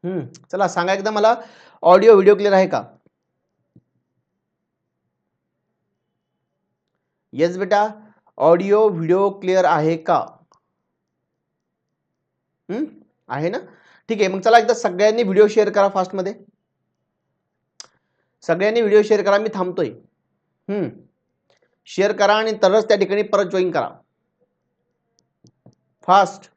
चला सांगा एकदा मला, ऑडिओ व्हिडिओ क्लिअर आहे का? येस बेटा, ऑडिओ व्हिडिओ क्लिअर आहे का? आहे ना? ठीक आहे, मग चला एकदा सगळ्यांनी व्हिडिओ शेअर करा फास्टमध्ये. सगळ्यांनी व्हिडिओ शेअर करा, मी थांबतोय. शेअर करा आणि तरच त्या ठिकाणी परत जॉईन करा फास्ट.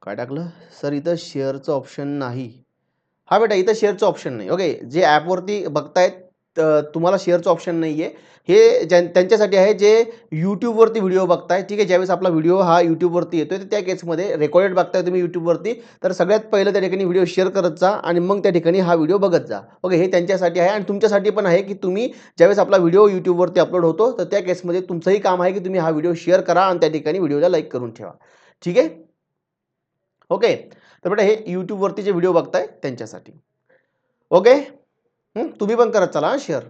काय टाकलं सर? इथं शेअरचं ऑप्शन नाही. हा बेटा, इथं शेअरचं ऑप्शन नाही. ओके, जे ॲपवरती बघतायत तुम्हाला शेअरचं ऑप्शन नाही आहे. हे त्यांच्यासाठी आहे जे यूट्यूबवरती व्हिडिओ बघताय. ठीक आहे, ज्यावेळेस आपला व्हिडिओ हा यूट्यूबवरती येतोय, तर त्या केसमध्ये रेकॉर्डेड बघताय तुम्ही यूट्यूबवरती, तर सगळ्यात पहिलं त्या ठिकाणी व्हिडिओ शेअर करत जा आणि मग त्या ठिकाणी हा व्हिडिओ बघत जा. ओके, हे त्यांच्यासाठी आहे आणि तुमच्यासाठी पण आहे की तुम्ही ज्यावेळेस आपला व्हिडिओ यूट्यूबवरती अपलोड होतो, तर त्या केसमध्ये तुमचंही काम आहे की तुम्ही हा व्हिडिओ शेअर करा आणि त्या ठिकाणी व्हिडिओला लाईक करून ठेवा. ठीक आहे, ओके. तर बेटा, हे यूट्यूबवरती जे व्हिडिओ बघताय त्यांच्यासाठी. ओके, तुम्ही पण करत चला शेअर.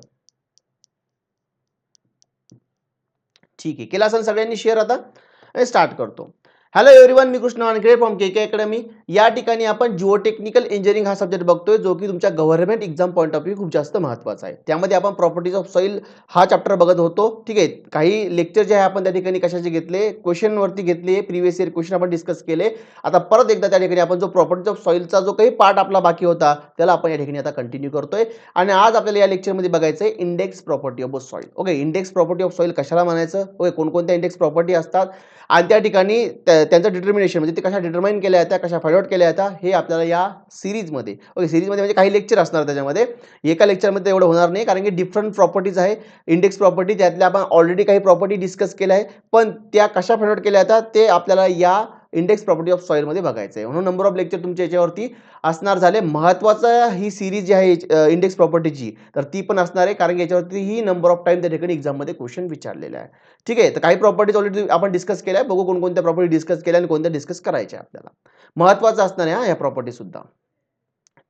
ठीक आहे, केला असेल सगळ्यांनी शेअर. आता स्टार्ट करतो. Hello everyone, me Krishna Wankhede from K academy. या ठिकाणी आपण जिओ टेक्निकल इंजिनिअरिंग हा सब्जेक्ट बघतोय, जो की तुमच्या government exam point of view खूप जास्त महत्त्वाचा आहे. त्यामध्ये आपण प्रॉपर्टीज ऑफ सॉईल हा चॅप्टर बघत होतो. ठीक आहे, काही लेक्चर जे आहे आपण त्या ठिकाणी कशाचे घेतले, क्वेश्चनवरती घेतले, प्रिव्हियस इयर क्वेश्चन आपण डिस्कस केले. आता परत एकदा त्या ठिकाणी आपण जो प्रॉपर्टीज ऑफ सॉईलचा जो काही पार्ट आपला बाकी होता, त्याला आपण या ठिकाणी आता कंटिन्यू करतोय. आणि आज आपल्याला या लेक्चरमध्ये बघायचं आहे index property of soil. Okay, index property of soil कशाला म्हणायचं, ओके, कोणकोणत्या इंडेक्स प्रॉपर्टी असतात आणि त्या ठिकाणी त्यांचं डिटर्मिनेशन म्हणजे ते कशा डिटर्माइन केल्या जातात, कशा फाइंड आउट केल्या जातात, हे आपल्याला या सिरीजमध्ये, ओके, सिरीजमध्ये म्हणजे काही लेक्चर असणार त्याच्यामध्ये. एका लेक्चरमध्ये एवढं होणार नाही, कारण की डिफरंट प्रॉपर्टीज आहे इंडेक्स प्रॉपर्टी. त्यातल्या आपण ऑलरेडी काही प्रॉपर्टी डिस्कस केल्या आहे, पण त्या कशा फाइंड आउट केल्या जातात ते आपल्याला या इंडेक्स प्रॉपर्टी ऑफ सॉईलमध्ये बघायचं आहे. म्हणून नंबर ऑफ लेक्चर तुमच्या याच्यावरती असणार झाले. महत्त्वाचं ही सिरीज जी आहे इंडेक्स प्रॉपर्टीची, तर ती पण असणार आहे, कारण की याच्यावरती ही नंबर ऑफ टाइम त्या ठिकाणी एक्झाममध्ये क्वेश्चन विचारलेला आहे. ठीक आहे, तर काही प्रॉपर्टीज ऑलरेडी आपण डिस्कस केल्या, बघू कोणकोणत्या प्रॉपर्टी डिस्कस केल्या आणि कोणत्या डिस्कस करायच्या आपल्याला. महत्त्वाचं असणार आहे या प्रॉपर्टी सुद्धा.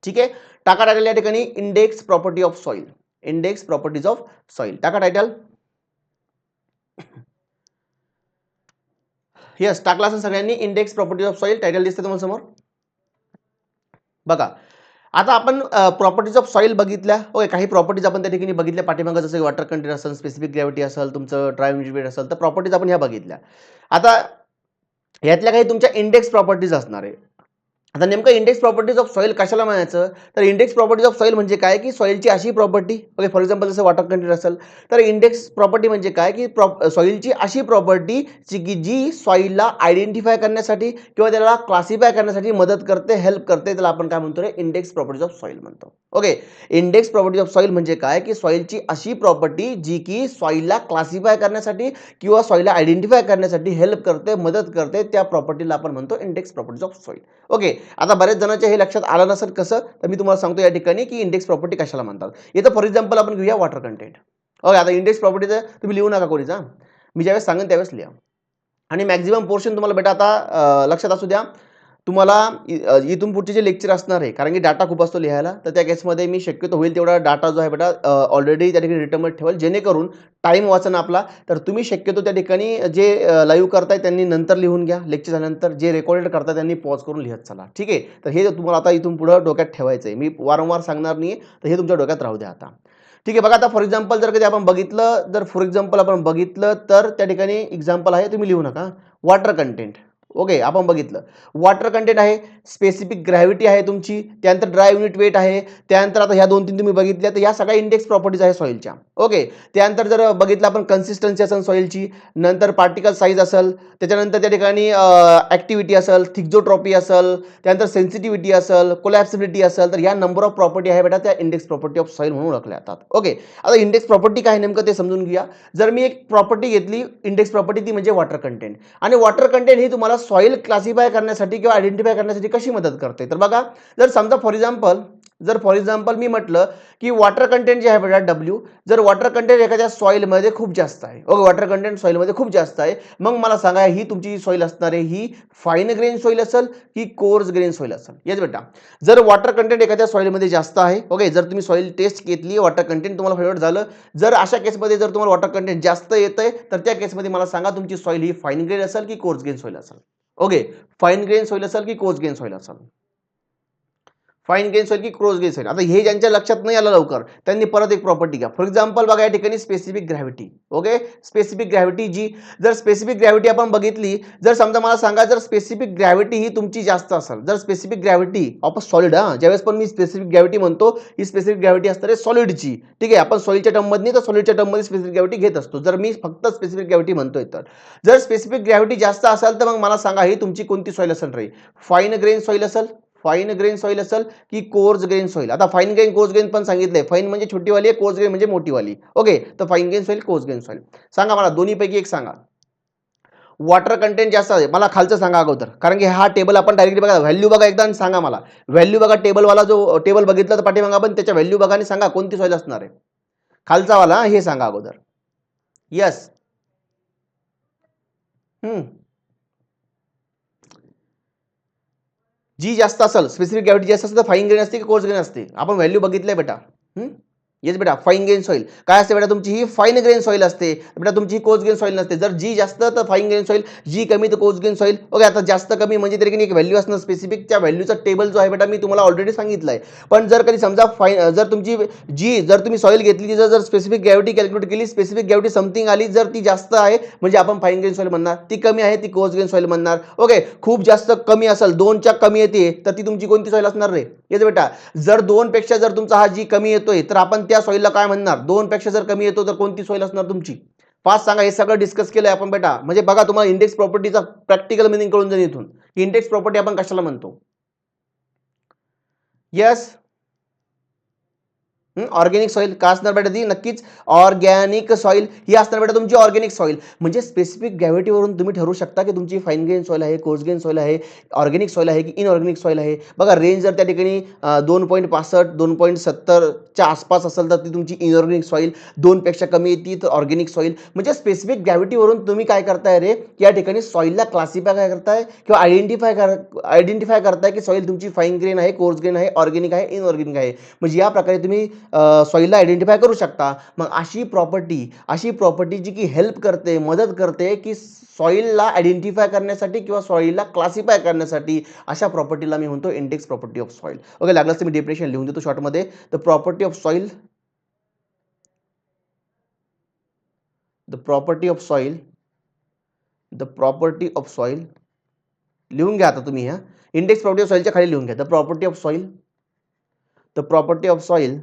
ठीक आहे, टाका टाकलेल्या या ठिकाणी index property of soil. Index properties of soil टाका टायटल. यस, टाकला असेल सगळ्यांनी. Index properties of soil title दिसते तुम्हाला समोर. बघा, आता आपण प्रॉपर्टीज ऑफ सॉईल बघितल्या. ओके, काही प्रॉपर्टीज आपण त्या ठिकाणी बघितल्या पाठीमागं, जसं वॉटर कंटेंट असेल, स्पेसिफिक ग्रॅव्हिटी असेल, तुमचं ड्रायव्हिंग वेट असेल, तर प्रॉपर्टीज आपण ह्या बघितल्या. आता यातल्या काही तुमच्या इंडेक्स प्रॉपर्टीज असणार आहे. आता नेमकं इंडेक्स प्रॉपर्टीज ऑफ सॉईल कशाला म्हणायचं, तर इंडेक्स प्रॉपर्टीज ऑफ सॉईल म्हणजे काय की सॉईलची अशी प्रॉपर्टी, ओके, फॉर एक्झाम्पल जसं वॉटर कंटेंट असेल, तर इंडेक्स प्रॉपर्टी म्हणजे काय की सॉईलची अशी प्रॉपर्टी जी सॉईलला आयडेंटिफाय करण्यासाठी किंवा त्याला क्लासिफाय करण्यासाठी मदत करते, हेल्प करते, त्याला आपण काय म्हणतो रे, इंडेक्स प्रॉपर्टीज ऑफ सॉईल म्हणतो. Okay, index properties of soil म्हणजे काय की सॉईलची अशी प्रॉपर्टी जी की सॉईलला क्लासिफाय करण्यासाठी किंवा सॉईलला आयडेंटिफाय करण्यासाठी हेल्प करते, मदत करते, त्या प्रॉपर्टीला आपण म्हणतो index properties of soil. Okay, आता बरेच जणांच्या हे लक्षात आलं नसेल कसं, तर मी तुम्हाला सांगतो या ठिकाणी की इंडेक्स प्रॉपर्टी कशाला म्हणतात. इथं फॉर एक्झाम्पल आपण घेऊया वॉटर कंटेंट. ओके, आता इंडेक्स प्रॉपर्टीचं तुम्ही लिहू नका कोणीच, मी ज्यावेळेस सांगेन त्यावेळेस लिहा. आणि मॅक्झिमम पोर्शन तुम्हाला बेटा आता लक्षात असू द्या, तुम्हाला इथून पुढचे जे लेक्चर असणार आहे, कारण की डाटा खूप असतो लिहायला, तर त्या केसमध्ये मी शक्यतो होईल तेवढा डाटा जो आहे बेटा ऑलरेडी त्या ठिकाणी रिटर्नमध्ये ठेवेल, जेणेकरून टाईम वाचन आपला. तर तुम्ही शक्यतो त्या ठिकाणी जे लाईव्ह करताय त्यांनी नंतर लिहून घ्या, लेक्चर झाल्यानंतर. जे रेकॉर्डेड करताय त्यांनी पॉज करून लिहत चला. ठीक आहे, तर हे तुम्हाला आता इथून पुढं डोक्यात ठेवायचं आहे, मी वारंवार सांगणार नाही, तर हे तुमच्या डोक्यात राहू द्या आता. ठीक आहे, बघा आता फॉर एक्झाम्पल जर कधी आपण बघितलं, तर त्या ठिकाणी एक्झाम्पल आहे, तुम्ही लिहू नका, वॉटर कंटेंट. ओके, आपण बघितलं वॉटर कंटेंट आहे, स्पेसिफिक ग्रॅव्हिटी आहे तुमची, त्यानंतर ड्राय युनिट वेट आहे, त्यानंतर आता ह्या 2-3 तुम्ही बघितल्या, तर या सगळ्या इंडेक्स प्रॉपर्टीज आहे सॉईलच्या. ओके, त्यानंतर जर बघितलं आपण कन्सिस्टन्सी असेल सॉईलची, नंतर पार्टिकल साईज असेल, त्याच्यानंतर त्या ठिकाणी ॲक्टिव्हिटी असेल, थिक्झोट्रॉपी असेल, त्यानंतर सेन्सिटिव्हिटी असेल, कोलॅप्सिबिलिटी असेल, तर या नंबर ऑफ प्रॉपर्टी आहे बेटा त्या इंडेक्स प्रॉपर्टी ऑफ सॉईल म्हणून ओळखल्या जातात. ओके, आता इंडेक्स प्रॉपर्टी काय नेमकं ते समजून घ्या. जर मी एक प्रॉपर्टी घेतली इंडेक्स प्रॉपर्टी, ती म्हणजे वॉटर कंटेंट, आणि वॉटर कंटेंट ही तुम्हाला सॉईल क्लासिफाय करण्यासाठी किंवा आयडेंटिफाय करण्यासाठी कशी मदत करते, तर बघा, जर समजा फॉर एक्झाम्पल जर फॉर एक्झाम्पल मी म्हटलं की वॉटर कंटेंट जे आहे बेटा डब्ल्यू, जर वॉटर कंटेंट एखाद्या सॉइलमध्ये खूप जास्त आहे, ओके, वॉटर कंटेंट सॉइलमध्ये खूप जास्त आहे, मग मला सांगा ही तुमची सॉइल असणार आहे ही फाईन ग्रेन सॉइल असेल की कोर्स ग्रेन सॉइल असेल. येस बेटा, जर वॉटर कंटेंट एखाद्या सॉइलमध्ये जास्त आहे, ओके, जर तुम्ही सॉइल टेस्ट घेतली, वॉटर कंटेंट तुम्हाला फेवरेट झालं, जर अशा केसमध्ये जर तुम्हाला वॉटर कंटेंट जास्त येतंय तर त्या केसमध्ये मला सांगा तुमची सॉइल ही फाईन ग्रेन असेल की कोर्स ग्रेन सॉइल असेल. ओके, फाईन ग्रेन सॉइल असेल की कोर्स ग्रेन सॉइल असेल. फाईन गेन्स होईल की क्रोज गेन्स होईल. आता हे ज्यांच्या लक्षात नाही आलं लवकर त्यांनी परत एक प्रॉपर्टी घ्या. फॉर एक्झाम्पल बघा या ठिकाणी specific gravity. Okay, specific gravity जी, जर स्पेसिफिक ग्रॅव्हिटी आपण बघितली, जर समजा मला सांगा जर स्पेसिफिक ग्रॅव्हिटी ही तुमची जास्त असेल, जर स्पेसिफिक ग्रॅव्हिटी ऑफ सॉलिड, ज्यावेळेस पण मी स्पेसिफिक ग्रॅव्हिटी म्हणतो ही स्पेसिफिक ग्रॅव्हिटी असणार आहे सॉलिडची. ठीक आहे, आपण सॉलिडच्या टर्ममध्ये नाही तर सॉलिडच्या टर्ममध्ये स्पेसिफिक ग्रॅव्हिटी घेत असतो. जर मी फक्त स्पेसिफिक ग्रॅव्हिटी म्हणतोय तर जर स्पेसिफिक ग्रॅव्हिटी जास्त असेल तर मग मला सांगा ही तुमची कोणती सॉइल असेल रे? फाईन ग्रेन सॉइल असेल, फाईन ग्रेन सॉइल असेल की कोर्स ग्रेन सॉइल. आता फाईन ग्रेन कोर्स ग्रेन पण सांगितलंय. फाईन म्हणजे छोटीवाली आहे, कोर्स ग्रेन म्हणजे मोठीवाली. ओके, तर fine grain soil, coarse grain soil. सांगा मला दोन्हीपैकी एक सांगा. वॉटर कंटेंट जास्त आहे, मला खालचं सांगा अगोदर, कारण की हा टेबल आपण डायरेक्टली बघा, व्हॅल्यू बघा एकदा आणि सांगा मला. व्हॅल्यू बघा, टेबलवाला जो टेबल बघितला तर पाठीमागं आपण त्याच्या व्हॅल्यू बघा आणि सांगा कोणती सॉइल असणार आहे. खालचा वाला हे सांगा अगोदर. यस. जी जास्त असेल, स्पेसिफिक ग्रॅव्हिटी जास्त असेल तर फाईन ग्रेन असते की कोर्स ग्रेन असते? आपण व्हॅल्यू बघितलंय बेटा. येस बेटा, फाईन ग्रेन सॉइल काय असते बेटा तुमची? ही फाईन ग्रेन सॉइल असते बेटा तुमची, कोर्स ग्रेन सॉइल नसते. जर जी जास्त तर फाईन ग्रेन सॉइल, जी कमी तर कोर्स ग्रेन सॉइल. ओके, आता जास्त कमी म्हणजे तरी एक व्हॅल्यू असणं स्पेसिफिक, त्या व्हॅल्यूचा टेबल जो आहे बेटा मी तुम्हाला ऑलरेडी सांगितलंय. पण जर कधी समजा जर तुमची जी, जर तुम्ही सॉइल घेतली तिचं जर स्पेसिफिक ग्रॅव्हिटी कॅल्क्युलेट केली, स्पेसिफिक ग्रॅव्हिटी समथिंग आली, जर ती जास्त आहे म्हणजे आपण फाईन ग्रेन सॉइल म्हणणार, ती कमी आहे ती कोर्स ग्रेन सॉइल म्हणणार. ओके, खूप जास्त कमी असेल, 2च्या कमी येते तर ती तुमची कोणती सॉइल असणार रे? येस बेटा, जर 2 पेक्षा जर तुमचा हा जी कमी येतोय तर आपण त्या सॉइलला काय म्हणणार? 2 पेक्षा जर कमी येतो तर कोणती सॉइल असणार तुमची? पाच सांगा. हे सगळं डिस्कस केलंय आपण बेटा, म्हणजे बघा तुम्हाला इंडेक्स प्रॉपर्टीचा प्रॅक्टिकल मिनिंग कळून जाईल इथून. इंडेक्स प्रॉपर्टी आपण कशाला म्हणतो? यस. ऑर्गॅनिक सॉइल का असणार बेटा? ती नक्कीच ऑर्गॅनिक सॉइल ही असणार बेटा तुमची ऑर्गॅनिक सॉइल. म्हणजे स्पेसिफिक ग्रॅव्हिटीवरून तुम्ही ठरवू शकता की तुमची फाईन ग्रेन सॉइल आहे, कोर्स ग्रेन सॉइल आहे, ऑर्गॅनिक सॉइल आहे की इनऑर्गॅनिक सॉइल आहे. बघा रेंज जर त्या ठिकाणी 2.65 2.70च्या आसपास असेल तर ती तुमची इनऑर्गॅनिक सॉइल, 2 पेक्षा कमी येते तर ऑर्गॅनिक सॉइल. म्हणजे स्पेसिफिक ग्रॅव्हिटीवरून तुम्ही काय करताय रे, या ठिकाणी सॉइलला क्लासिफाय काय करताय किंवा आयडेंटिफाय करताय की सॉइल तुमची फाईन ग्रेन आहे, कोर्स ग्रेन आहे, ऑर्गॅनिक आहे, इनऑर्गॅनिक आहे. म्हणजे या प्रकारे तुम्ही सॉइलला आयडेंटिफाय करू शकता. मग अशी प्रॉपर्टी जी की हेल्प करते, मदत करते की सॉइलला आयडेंटिफाय करण्यासाठी किंवा सॉइलला क्लासिफाय करण्यासाठी, अशा प्रॉपर्टीला मी म्हणतो index property of soil. Okay, लागल्यास मी डेफिनेशन लिहून देतो शॉर्टमध्ये. The property of soil, the property of soil, the property of soil, लिहून घ्या आता तुम्ही. इंडेक्स प्रॉपर्टी ऑफ सॉइलच्या खाली लिहून घ्या. The property of soil, the property of soil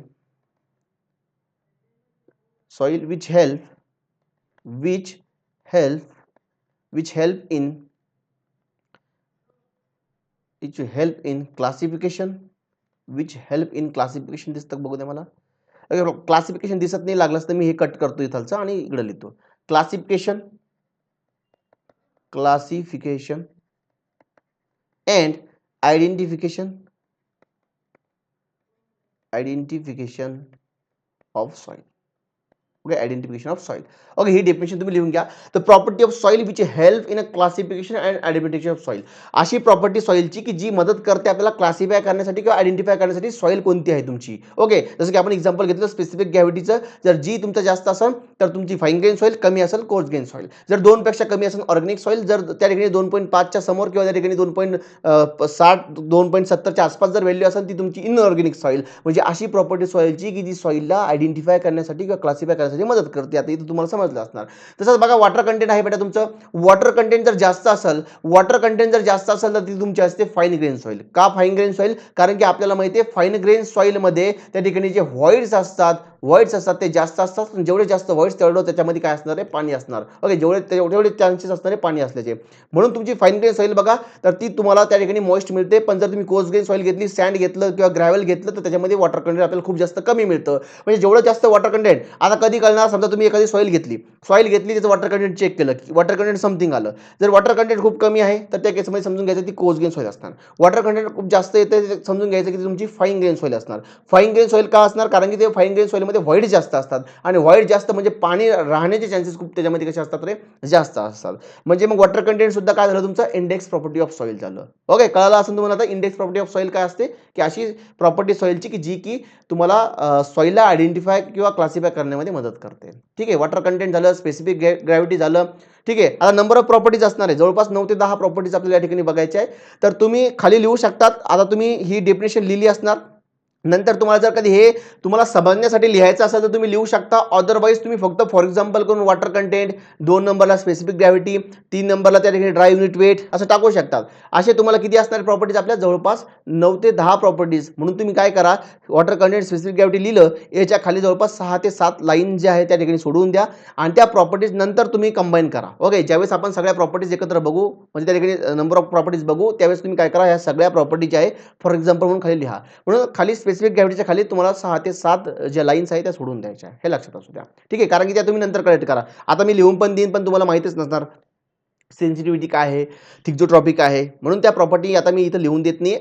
which help which help in classification, दिसतं बघू द्या मला. क्लासिफिकेशन दिसत नाही, लागलाच तर मी हे कट करतो इथलचं आणि इकडे लिहितो. Classification and identification of soil. Okay, identification of soil. Okay, he definition तुम्ही लिहून घ्या. The property of soil which help in a classification and identification of soil. अशी प्रॉपर्टी सॉइलची की जी मदत करते आपल्याला क्लासिफाय करण्यासाठी किंवा आयडेंटिफाय करण्यासाठी सॉइल कोणती आहे तुमची. ओके, जसं की आपण एक्झाम्पल घेतलं स्पेसिफिक ग्रॅव्हिटीचं, जर जी तुमचं जास्त असेल तर तुमची फाईन ग्रेन सॉइल, कमी असेल कोर्स ग्रेन सॉइल. जर 2 पेक्षा कमी असेल ऑर्गॅनिक सॉइल, जर त्या ठिकाणी 2.5च्या समोर किंवा त्या ठिकाणी 2.60 2.70च्या आसपास जर व्हॅल्यू असेल ती तुमची इनऑर्गॅनिक सॉइल. म्हणजे अशी प्रॉपर्टी सॉइलची की जी सॉइलला आयडेंटिफाय करण्यासाठी किंवा क्लासिफाय करण्यासाठी मदत करते. आता इथं तुम्हाला समजलं असणार. तसंच बघा वॉटर कंटेंट आहे बेटा तुमचं. वॉटर कंटेंट जर जास्त असेल तर ती तुमची असते फाईन ग्रेन सॉइल. का फाईन ग्रेन सॉइल? कारण की आपल्याला माहिती आहे फाईन ग्रेन सॉइलमध्ये त्या ठिकाणी जे व्हॉइड्स असतात, व्हॉइड्स असतात ते जास्त असतात. जेवढे जास्त व्हॉइड्स तेवढं त्याच्यामध्ये काय असणार आहे, पाणी असणार. ओके, जेवढे चान्सेस असणार आहे पाणी असल्याचे. म्हणून तुमची फाईन ग्रेन सॉईल बघा, तर ती तुम्हाला त्या ठिकाणी मॉइस्ट मिळते. पण जर तुम्ही कोर्स ग्रेन सॉईल घेतली, सँड घेतलं किंवा ग्रॅव्हल घेतलं, तर त्याच्यामध्ये वॉटर कंटेंट आपल्याला खूप जास्त कमी मिळतं. म्हणजे जेवढं जास्त वॉटर कंटेंट, आता कधी कळणार, समजा तुम्ही एखादी सॉईल घेतली, त्याचं वॉटर कंटेंट चेक केलं, वॉटर कंटेंट समथिंग आलं. जर वॉटर कंटेंट खूप कमी आहे तर त्या केसमध्ये समजून घ्यायचं ती कोर्स ग्रेन सॉईल असणार. वॉटर कंटेंट खूप जास्त येते, समजून घ्यायचं की ती तुमची फाईन ग्रेन सॉईल असणार. फाईन ग्रेन सॉईल का असणार, कारण की ते फाईन ग्रेन सॉईलमध्ये व्हॉइड जास्त असतात आणि व्हॉइड जास्त म्हणजे पाणी राहण्याचे चान्सेस खूप त्याच्यामध्ये कसे असतात रे, जास्त असतात. म्हणजे मग वॉटर कंटेंट सुद्धा काय झालं तुमचं, इंडेक्स प्रॉपर्टी ऑफ सॉईल झालं. ओके, कळालं असेल तुम्हाला आता इंडेक्स प्रॉपर्टी ऑफ सॉईल काय असते, की अशी प्रॉपर्टी सॉईलची की जी की तुम्हाला सॉईलला आयडेंटिफाय किंवा क्लासिफाय करण्यामध्ये मदत करते. ठीक आहे, वॉटर कंटेंट झालं, स्पेसिफिक ग्रॅव्हिटी झालं. ठीक आहे, आता नंबर ऑफ प्रॉपर्टीज असणार आहे, जवळपास 9 ते 10 प्रॉपर्टीज आपल्याला या ठिकाणी बघायच्या आहे. तर तुम्ही खाली लिहू शकतात. आता तुम्ही ही डेफिनेशन लिहिली असणार. नंतर तुम्हाला जर कधी हे तुम्हाला समजण्यासाठी लिहायचं असेल तर तुम्ही लिहू शकता. अदरवाईज तुम्ही फक्त फॉर एक्झाम्पल करून वॉटर कंटेंट, 2 नंबरला स्पेसिफिक ग्रॅव्हिटी, 3 नंबरला त्या ठिकाणी ड्राय युनिट वेट असं टाकू शकतात. असे तुम्हाला किती असणार प्रॉपर्टीज, आपल्या जवळपास 9 ते 10 प्रॉपर्टीज. म्हणून तुम्ही काय करा, वॉटर कंटेंट, स्पेसिफिक ग्रॅव्हिटी लिहिलं, याच्या खाली जवळपास 6 ते 7 लाईन जे आहे त्या ठिकाणी सोडून द्या आणि त्या प्रॉपर्टीज नंतर तुम्ही कंबाईन करा. ओके, ज्यावेळेस आपण सगळ्या प्रॉपर्टीज एकत्र बघू, म्हणजे त्या ठिकाणी नंबर ऑफ प्रॉपर्टीज बघू, त्यावेळेस तुम्ही काय करा, ह्या सगळ्या प्रॉपर्टी ज्या आहे फॉर एक्झाम्पल म्हणून खाली लिहा. म्हणून खाली स्पेसिफिक ग्रॅव्हिटीच्या खाली तुम्हाला 6 ते 7 ज्या लाईन्स आहेत त्या सोडून द्यायच्या, हे लक्षात असू द्या. ठीक आहे, कारण की त्या तुम्ही नंतर कलेक्ट करा. आता मी लिहून पण देईन, पण तुम्हाला माहितीच नसणार सेन्सिटिव्हिटी काय आहे, थिक्झोट्रॉपिक आहे. म्हणून त्या प्रॉपर्टी आता मी इथं लिहून देत नाही,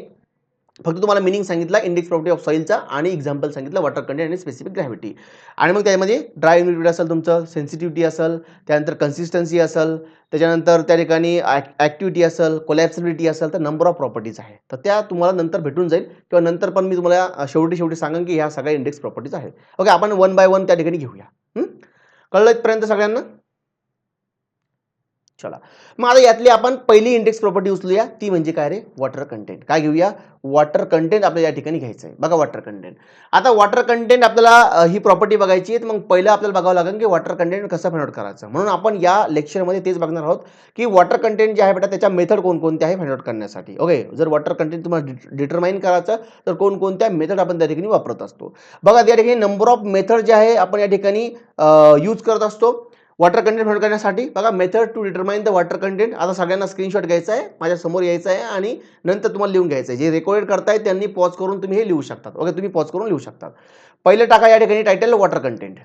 फक्त तुम्हाला मिनिंग सांगितला इंडेक्स प्रॉपर्टी ऑफ सॉईलचा आणि एक्झाम्पल सांगितलं वॉटर कंटेंट आणि स्पेसिफिक ग्रॅव्हिटी. आणि मग त्यामध्ये ड्राय युनिट असेल, तुमचं सेन्सिटिव्हिटी असेल, त्यानंतर कन्सिस्टन्सी असेल, त्याच्यानंतर त्या ठिकाणी ॲक्टिव्हिटी असेल, कोलॅप्सिबिलिटी असेल, तर नंबर ऑफ प्रॉपर्टीज आहे. तर त्या तुम्हाला नंतर भेटून जाईल किंवा नंतर पण मी तुम्हाला शेवटी सांगेन की ह्या सगळ्या इंडेक्स प्रॉपर्टीज आहेत. ओके, आपण 1 बाय 1 त्या ठिकाणी घेऊया. कळलं इथपर्यंत सगळ्यांना? चला, मग आता यातली आपण पहिली इंडेक्स प्रॉपर्टी उचलूया, ती म्हणजे काय रे, वॉटर कंटेंट. काय घेऊया, वॉटर कंटेंट आपल्याला या ठिकाणी घ्यायचं आहे. बघा वॉटर कंटेंट. आता वॉटर कंटेंट आपल्याला ही प्रॉपर्टी बघायची आहे, मग पहिलं आपल्याला बघावं लागेल की वॉटर कंटेंट कसं फाइंड आउट करायचं. म्हणून आपण या लेक्चरमध्ये तेच बघणार आहोत की वॉटर कंटेंट जे आहे बेटा त्याच्या मेथड कोणकोणते आहे फाइंड आउट करण्यासाठी. ओके, जर वॉटर कंटेंट तुम्हाला डिटरमाइन करायचं तर कोणकोणत्या मेथड आपण त्या ठिकाणी वापरत असतो. बघा त्या ठिकाणी नंबर ऑफ मेथड जे आहे आपण या ठिकाणी यूज करत असतो वॉटर कंटेंट फाइंड करण्यासाठी. बघा method to determine the water content. आता सगळ्यांना स्क्रीनशॉट घ्यायचा आहे, माझ्या समोर यायचं आहे आणि नंतर तुम्हाला लिहून घ्यायचं आहे. जे रेकॉर्डेड करताय त्यांनी पॉज करून तुम्ही हे लिहू शकतात. ओके, तुम्ही पॉज करून लिहू शकता. पहिले टाका या ठिकाणी title water content.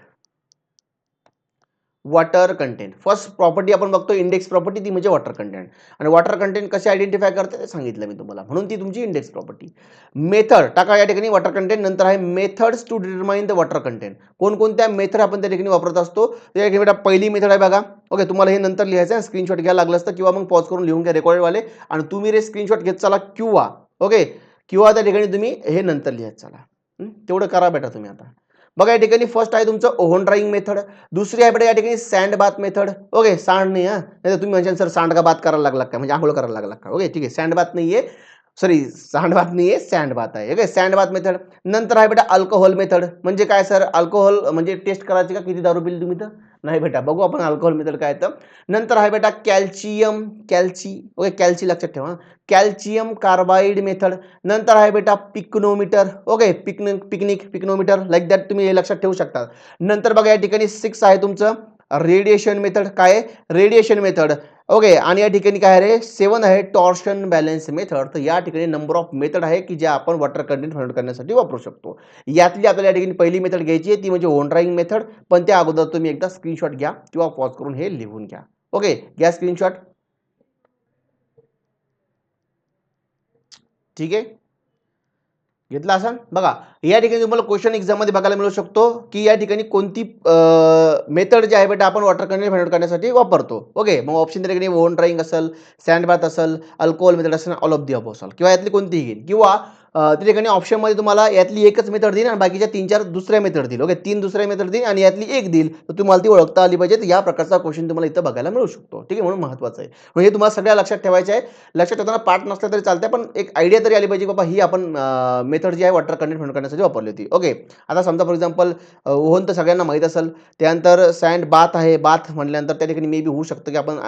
Water content first property आपण बघतो इंडेक्स प्रॉपर्टी, ती म्हणजे वॉटर कंटेंट. आणि वॉटर कंटेंट कसे आयडेंटिफाय करते ते सांगितलं मी तुम्हाला, म्हणून ती तुमची इंडेक्स प्रॉपर्टी. मेथड टाका या ठिकाणी वॉटर कंटेंट, नंतर आहे methods to determine the water content. कोणकोणत्या मेथड आपण त्या ठिकाणी वापरत असतो. त्या ठिकाणी बेटा पहिली मेथड आहे बघा. ओके, तुम्हाला हे नंतर लिहायचं आहे, स्क्रीनशॉट घ्यायला लागलं असतं किंवा मग पॉज करून लिहून घ्या रेकॉर्डेडवाले आणि तुम्ही रे स्क्रीनशॉट घेत चला किंवा ओके किंवा त्या ठिकाणी तुम्ही हे नंतर लिहत चला. तेवढं करा बेटा तुम्ही. आता बघा या ठिकाणी फर्स्ट आहे तुमचं ओव्हन ड्राईंग मेथड. दुसरी आहे बेटा या ठिकाणी सँड बाथ मेथड. ओके, सांड नाही, नाही तुम्ही म्हणजे सर सांडगा बात करायला लागला का, म्हणजे आंघोळ करायला लागला का. ओके ठीक आहे, सँड बाथ नाहीये, सॉरी सँड बाथ नाहीये, सँड बाथ आहे. Okay, sand bath method. नंतर आहे बेटा अल्कोहोल मेथड. म्हणजे काय सर, अल्कोहोल म्हणजे टेस्ट करायची का किती दारू पिली तुम्ही, तर नाही बेटा, बघू आपण अल्कोहोल मेथड काय तर. नंतर आहे बेटा कॅल्शियम ओके कॅल्ची लक्षात ठेवा, कॅल्शियम कार्बाइड मेथड. नंतर आहे बेटा पिकनोमीटर. ओके, पिकनोमीटर लाईक दॅट तुम्ही हे लक्षात ठेवू शकता. नंतर बघा या ठिकाणी 6 आहे तुमचं रेडिएशन मेथड. काय रेडिएशन मेथड. ओके, आणि या ठिकाणी काय रे 7 आहे टॉर्शन बॅलन्स मेथड. तर या ठिकाणी नंबर ऑफ मेथड आहे की ज्या आपण वॉटर कंटेंट फाइंड करण्यासाठी वापरू शकतो. यातली आपल्याला या ठिकाणी पहिली मेथड घ्यायची आहे, ती म्हणजे ओव्हन ड्राईंग मेथड. पण त्या अगोदर तुम्ही एकदा स्क्रीनशॉट घ्या किंवा पॉज करून हे लिहून घ्या. ओके, घ्या स्क्रीनशॉट. ठीक आहे, घेतला असाल. बघा या ठिकाणी तुम्हाला क्वेश्चन एक्झाममध्ये बघायला मिळू शकतो की या ठिकाणी कोणती मेथड जी आहे बेटा आपण वॉटर कंटेंट फाइंड आउट करण्यासाठी वापरतो. ओके, मग ऑप्शन त्या ठिकाणी ओव्हन ड्राईंग असेल, सँड बाथ असेल, अल्कोहोल मेथड असेल, ऑल ऑफ दी अबोव्ह असेल किंवा यातली कोणतीही घेईल. किंवा त्या ठिकाणी ऑप्शनमध्ये तुम्हाला यातली एकच मेथड देईल आणि बाकीच्या 3-4 दुसऱ्या मेथड देईल. ओके, 3 दुसऱ्या मेथड देईल आणि यातली एक देईल, तर तुम्हाला ती ओळखता आली पाहिजे. या प्रकारचा क्वेश्चन तुम्हाला इथं बघायला मिळू शकतो. ठीक आहे, म्हणून महत्त्वाचं आहे. म्हणजे तुम्हाला सगळ्या लक्षात ठेवायचं आहे. लक्षात ठेवताना पार्ट नसला तरी चालतंय, पण एक आयडिया तरी आली पाहिजे बाबा ही आपण मेथड जी आहे वॉटर कंटेंट फाइंड करण्यासाठी वापरली होती. ओके, आता समजा फॉर एक्झाम्पल ओव्हन तर सगळ्यांना माहीत असेल. त्यानंतर सँड बाथ आहे, बाथ म्हटल्यानंतर त्या ठिकाणी मे बी होऊ शकतं की आपण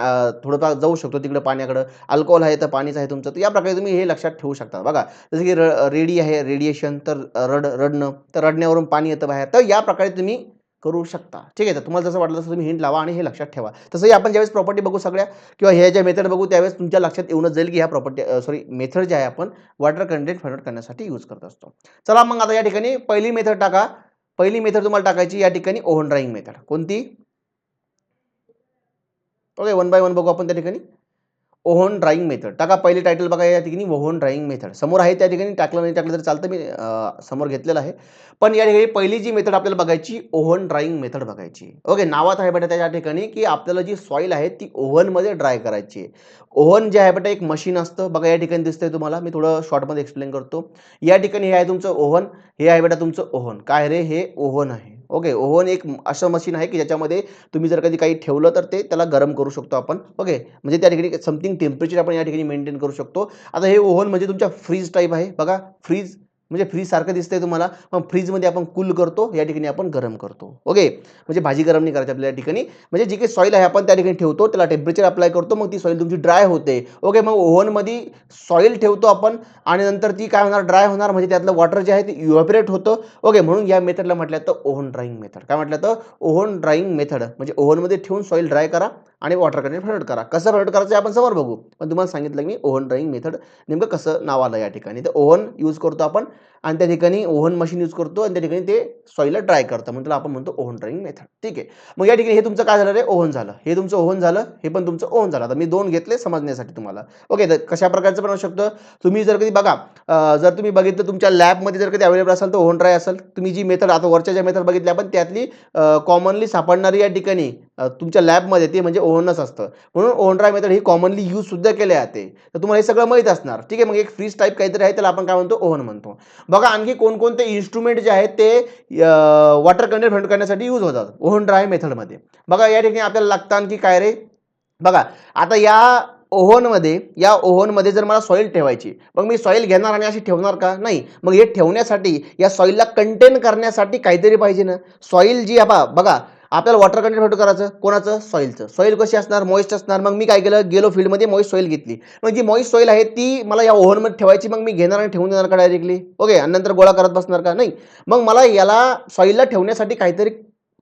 थोडंफार जाऊ शकतो तिकडे पाण्याकडं. अल्कोहोल आहे तर पाणीच आहे तुमचं, तर या प्रकारे तुम्ही हे लक्षात ठेवू शकता. बघा जसं की रेडी आहे रेडिएशन, तर रडणं, तर रडण्यावरून पाणी येतं बाहेर. तर या प्रकारे तुम्ही करू शकता. ठीक आहे. तर तुम्हाला जसं वाटलं तसं तुम्ही हिंट लावा आणि हे लक्षात ठेवा. तसंही आपण ज्यावेळेस प्रॉपर्टी बघू सगळ्या किंवा ह्या ज्या मेथड बघू त्यावेळेस तुमच्या लक्षात येऊनच जाईल की ह्या मेथड जे आहे आपण वॉटर कंटेंट फाइंड आउट करण्यासाठी यूज करत असतो. चला मग आता या ठिकाणी पहिली मेथड टाका. पहिली मेथड तुम्हाला टाकायची या ठिकाणी ओव्हन ड्रायिंग मेथड. कोणती? ओके, वन बाय वन बघू आपण त्या ठिकाणी. ओव्हन ड्रायिंग मेथड टाका. पहिली टायटल बघा या ठिकाणी ओव्हन ड्रायिंग मेथड समोर आहे, त्या ठिकाणी टाकलं नाही टाकलं तर चालतं, मी समोर घेतलेलं आहे. पण या ठिकाणी पहिली जी मेथड आपल्याला बघायची ओव्हन ड्रायिंग मेथड बघायची. ओके, नावात आहे बेटा त्या ठिकाणी की आपल्याला जी सॉईल आहे ती ओव्हनमध्ये ड्राय करायची आहे. ओव्हन जे आहे बेटा एक मशीन असतं बघा, या ठिकाणी दिसतंय तुम्हाला, मी थोडं शॉर्टमध्ये एक्सप्लेन करतो. या ठिकाणी हे आहे तुमचं ओव्हन, हे आहे बेटा तुमचं ओव्हन. काय रे, हे ओव्हन आहे. ओके, ओव्हन एक असं मशीन आहे की ज्याच्यामध्ये तुम्ही जर कधी काही ठेवलं तर ते त्याला गरम करू शकतो आपण. ओके, म्हणजे त्या ठिकाणी समथिंग टेम्परेचर आपण या ठिकाणी मेंटेन करू शकतो. आता हे ओव्हन म्हणजे तुमच्या फ्रीज टाईप आहे बघा, फ्रीज म्हणजे फ्रीज सारखं दिसतंय तुम्हाला, पण फ्रीजमध्ये आपण कूल करतो, या ठिकाणी आपण गरम करतो. ओके, म्हणजे भाजी गरम नाही करायची आपल्याला या ठिकाणी, म्हणजे जी काही सॉईल आहे आपण त्या ठिकाणी ठेवतो, त्याला टेम्परेचर अप्लाय करतो, मग ती सॉईल तुमची ड्राय होते. ओके, मग ओव्हनमध्ये सॉईल ठेवतो आपण आणि नंतर ती काय होणार, ड्राय होणार, म्हणजे त्यातलं वॉटर जे आहे ते इव्हॅपोरेट होतं. ओके, म्हणून या मेथडला म्हटलं तर ओव्हन ड्रायिंग मेथड. काय म्हटलं तर ओव्हन ड्रायिंग मेथड, म्हणजे ओव्हनमध्ये ठेवून सॉईल ड्राय करा आणि वॉटर कंटेंट फाइंड आउट करा. कसं फाइंड आउट करायचं आपण समोर बघू, पण तुम्हाला सांगितलं मी ओव्हन ड्रायिंग मेथड नेमकं कसं नाव आलं या ठिकाणी. तर ओव्हन यूज करतो आपण आणि त्या ठिकाणी ओव्हन मशीन यूज करतो आणि त्या ठिकाणी ते सॉईलला ड्राय करतं, म्हणून त्याला आपण म्हणतो ओव्हन ड्रायिंग मेथड. ठीक आहे, मग या ठिकाणी हे तुमचं काय झालं रे, ओव्हन झालं. हे तुमचं ओव्हन झालं, हे पण तुमचं ओव्हन झालं. आता मी दोन घेतले समजण्यासाठी तुम्हाला. ओके, तर कशा प्रकारचं पण असू शकतं. तुम्ही जर कधी बघा, जर तुम्ही बघितलं तुमच्या लॅबमध्ये जर कधी अवेलेबल असेल तर ओव्हन ड्राय असेल. तुम्ही जी मेथड आता वरच्या ज्या मेथड बघितल्या आपण त्यातली कॉमनली सापडणारी या ठिकाणी तुमच्या लॅबमध्ये ते म्हणजे ओव्हनच असतं, म्हणून ओव्हन ड्राय मेथड ही कॉमनली यूज सुद्धा केले जाते. तर तुम्हाला हे सगळं माहीत असणार. ठीक आहे, मग एक फ्रीज टाईप काहीतरी आहे त्याला आपण काय म्हणतो, ओव्हन म्हणतो. बघा आणखी कोणकोणते इन्स्ट्रुमेंट जे आहेत ते वॉटर कंटेंट फाइंड करण्यासाठी यूज होतात ओव्हन ड्राय मेथडमध्ये. बघा या ठिकाणी आपल्याला लागतं आणखी काय रे, बघा आता या ओव्हनमध्ये जर मला सॉईल ठेवायची, मग मी सॉईल घेणार आणि अशी ठेवणार का, नाही. मग हे ठेवण्यासाठी या सॉईलला कंटेन करण्यासाठी काहीतरी पाहिजे ना. सॉईल जी बघा आपल्याला वॉटर कंटेंट फाइंड करायचं, कोणाचं, सॉईलचं. सॉईल कशी असणार, मॉइस्ट असणार. मग मी काय केलं, गेलो फील्डमध्ये मॉइस्ट सॉईल घेतली. मग जी मॉइस्ट सॉईल आहे ती मला या ओव्हनमध्ये ठेवायची, मग मी घेणार आणि ठेवून देणार का डायरेक्टली, ओके, आणि नंतर गोळा करत बसणार का, नाही. मग मला याला सॉईलला ठेवण्यासाठी काहीतरी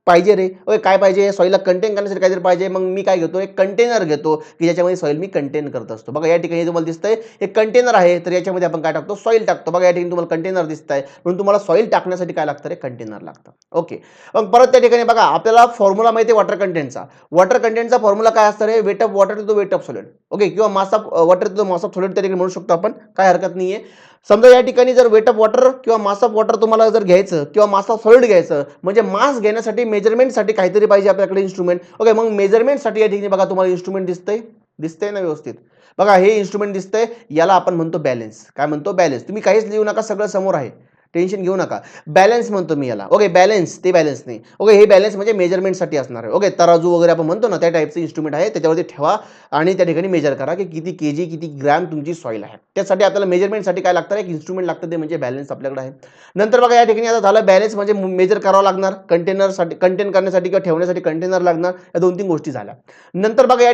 पाहिजे रे. ओके, काय पाहिजे, सॉईलला कंटेन करण्यासाठी काहीतरी पाहिजे. मग मी काय घेतो, एक कंटेनर घेतो की ज्याच्यामध्ये सॉईल मी कंटेन करत असतो. बघा या ठिकाणी तुम्हाला दिसतंय एक कंटेनर आहे, तर याच्यामध्ये आपण काय टाकतो, सॉईल टाकतो. बघा या ठिकाणी तुम्हाला कंटेनर दिसतंय, म्हणून तुम्हाला सॉईल टाकण्यासाठी काय लागतं रे, कंटेनर लागतं. ओके, मग परत त्या ठिकाणी बघा आपल्याला फॉर्म्युला माहिती आहे वॉटर कंटेंटचा. वॉटर कंटेंटचा फॉर्म्युला काय असतं रे, weight of water to the weight of solid. Okay, किंवा mass of water to the mass of solid त्या ठिकाणी म्हणू शकतो आपण, काय हरकत नाहीये. समजा या ठिकाणी जर वेट ऑफ वॉटर किंवा मास ऑफ वॉटर तुम्हाला जर घ्यायचं किंवा मास ऑफ सॉलिड घ्यायचं, म्हणजे मास घेण्यासाठी मेजरमेंटसाठी काहीतरी पाहिजे आपल्याकडे इन्स्ट्रुमेंट. ओके, मग मेजरमेंटसाठी या ठिकाणी बघा तुम्हाला इन्स्ट्रुमेंट दिसतंय ना व्यवस्थित. बघा हे इन्स्ट्रुमेंट दिसतंय, याला आपण म्हणतो बॅलन्स. काय म्हणतो, बॅलन्स. तुम्ही काहीच लिहू नका, सगळं समोर आहे, टेन्शन घेऊ नका. बॅलन्स म्हणतो मी याला. ओके, बॅलन्स, ते बॅलन्स नाही. ओके, हे बॅलन्स म्हणजे मेजरमेंटसाठी असणार आहे. ओके, तराजू वगैरे आपण म्हणतो ना, त्या टाईपचं इन्स्ट्रुमेंट आहे, त्याच्यावरती ठेवा आणि त्या ठिकाणी मेजर करा की किती केजी किती ग्रॅम तुमची सॉईल आहे. त्यासाठी आपल्याला मेजरमेंटसाठी काय लागतं, एक इन्स्ट्रुमेंट लागतं, ते म्हणजे बॅलन्स आपल्याकडे आहे. नंतर बघा या ठिकाणी आता झालं बॅलन्स, म्हणजे मेजर करावं लागणार, कंटेनरसाठी कंटेन करण्यासाठी किंवा ठेवण्यासाठी कंटेनर लागणार. या 2-3 गोष्टी झाल्या. नंतर बघा या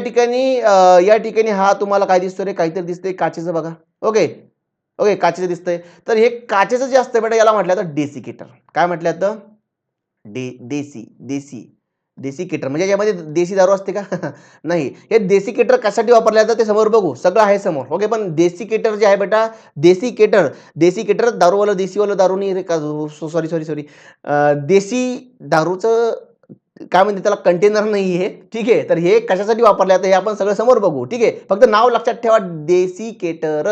ठिकाणी हा तुम्हाला काय दिसतो रे, काहीतरी दिसतंय काचेचं बघा. ओके, ओके, काचेचं दिसतंय. तर हे काचेचं जे असतं बेटा याला म्हटलं जातं डेसिकेटर. काय म्हटलं जातं, डेसिकेटर म्हणजे यामध्ये देशी दारू असते का नाही. हे डेसिकेटर कशासाठी वापरलं जातं ते समोर बघू, सगळं आहे समोर. ओके, पण डेसिकेटर जे आहे बेटा, डेसिकेटर दारूवाला देशीवाला दारू नाही रे का, सॉरी सॉरी सॉरी, देशी दारूचं काय म्हणते त्याला, कंटेनर नाही आहे. ठीक आहे, तर हे कशासाठी वापरले जातं हे आपण सगळं समोर बघू. ठीक आहे, फक्त नाव लक्षात ठेवा, डेसिकेटर.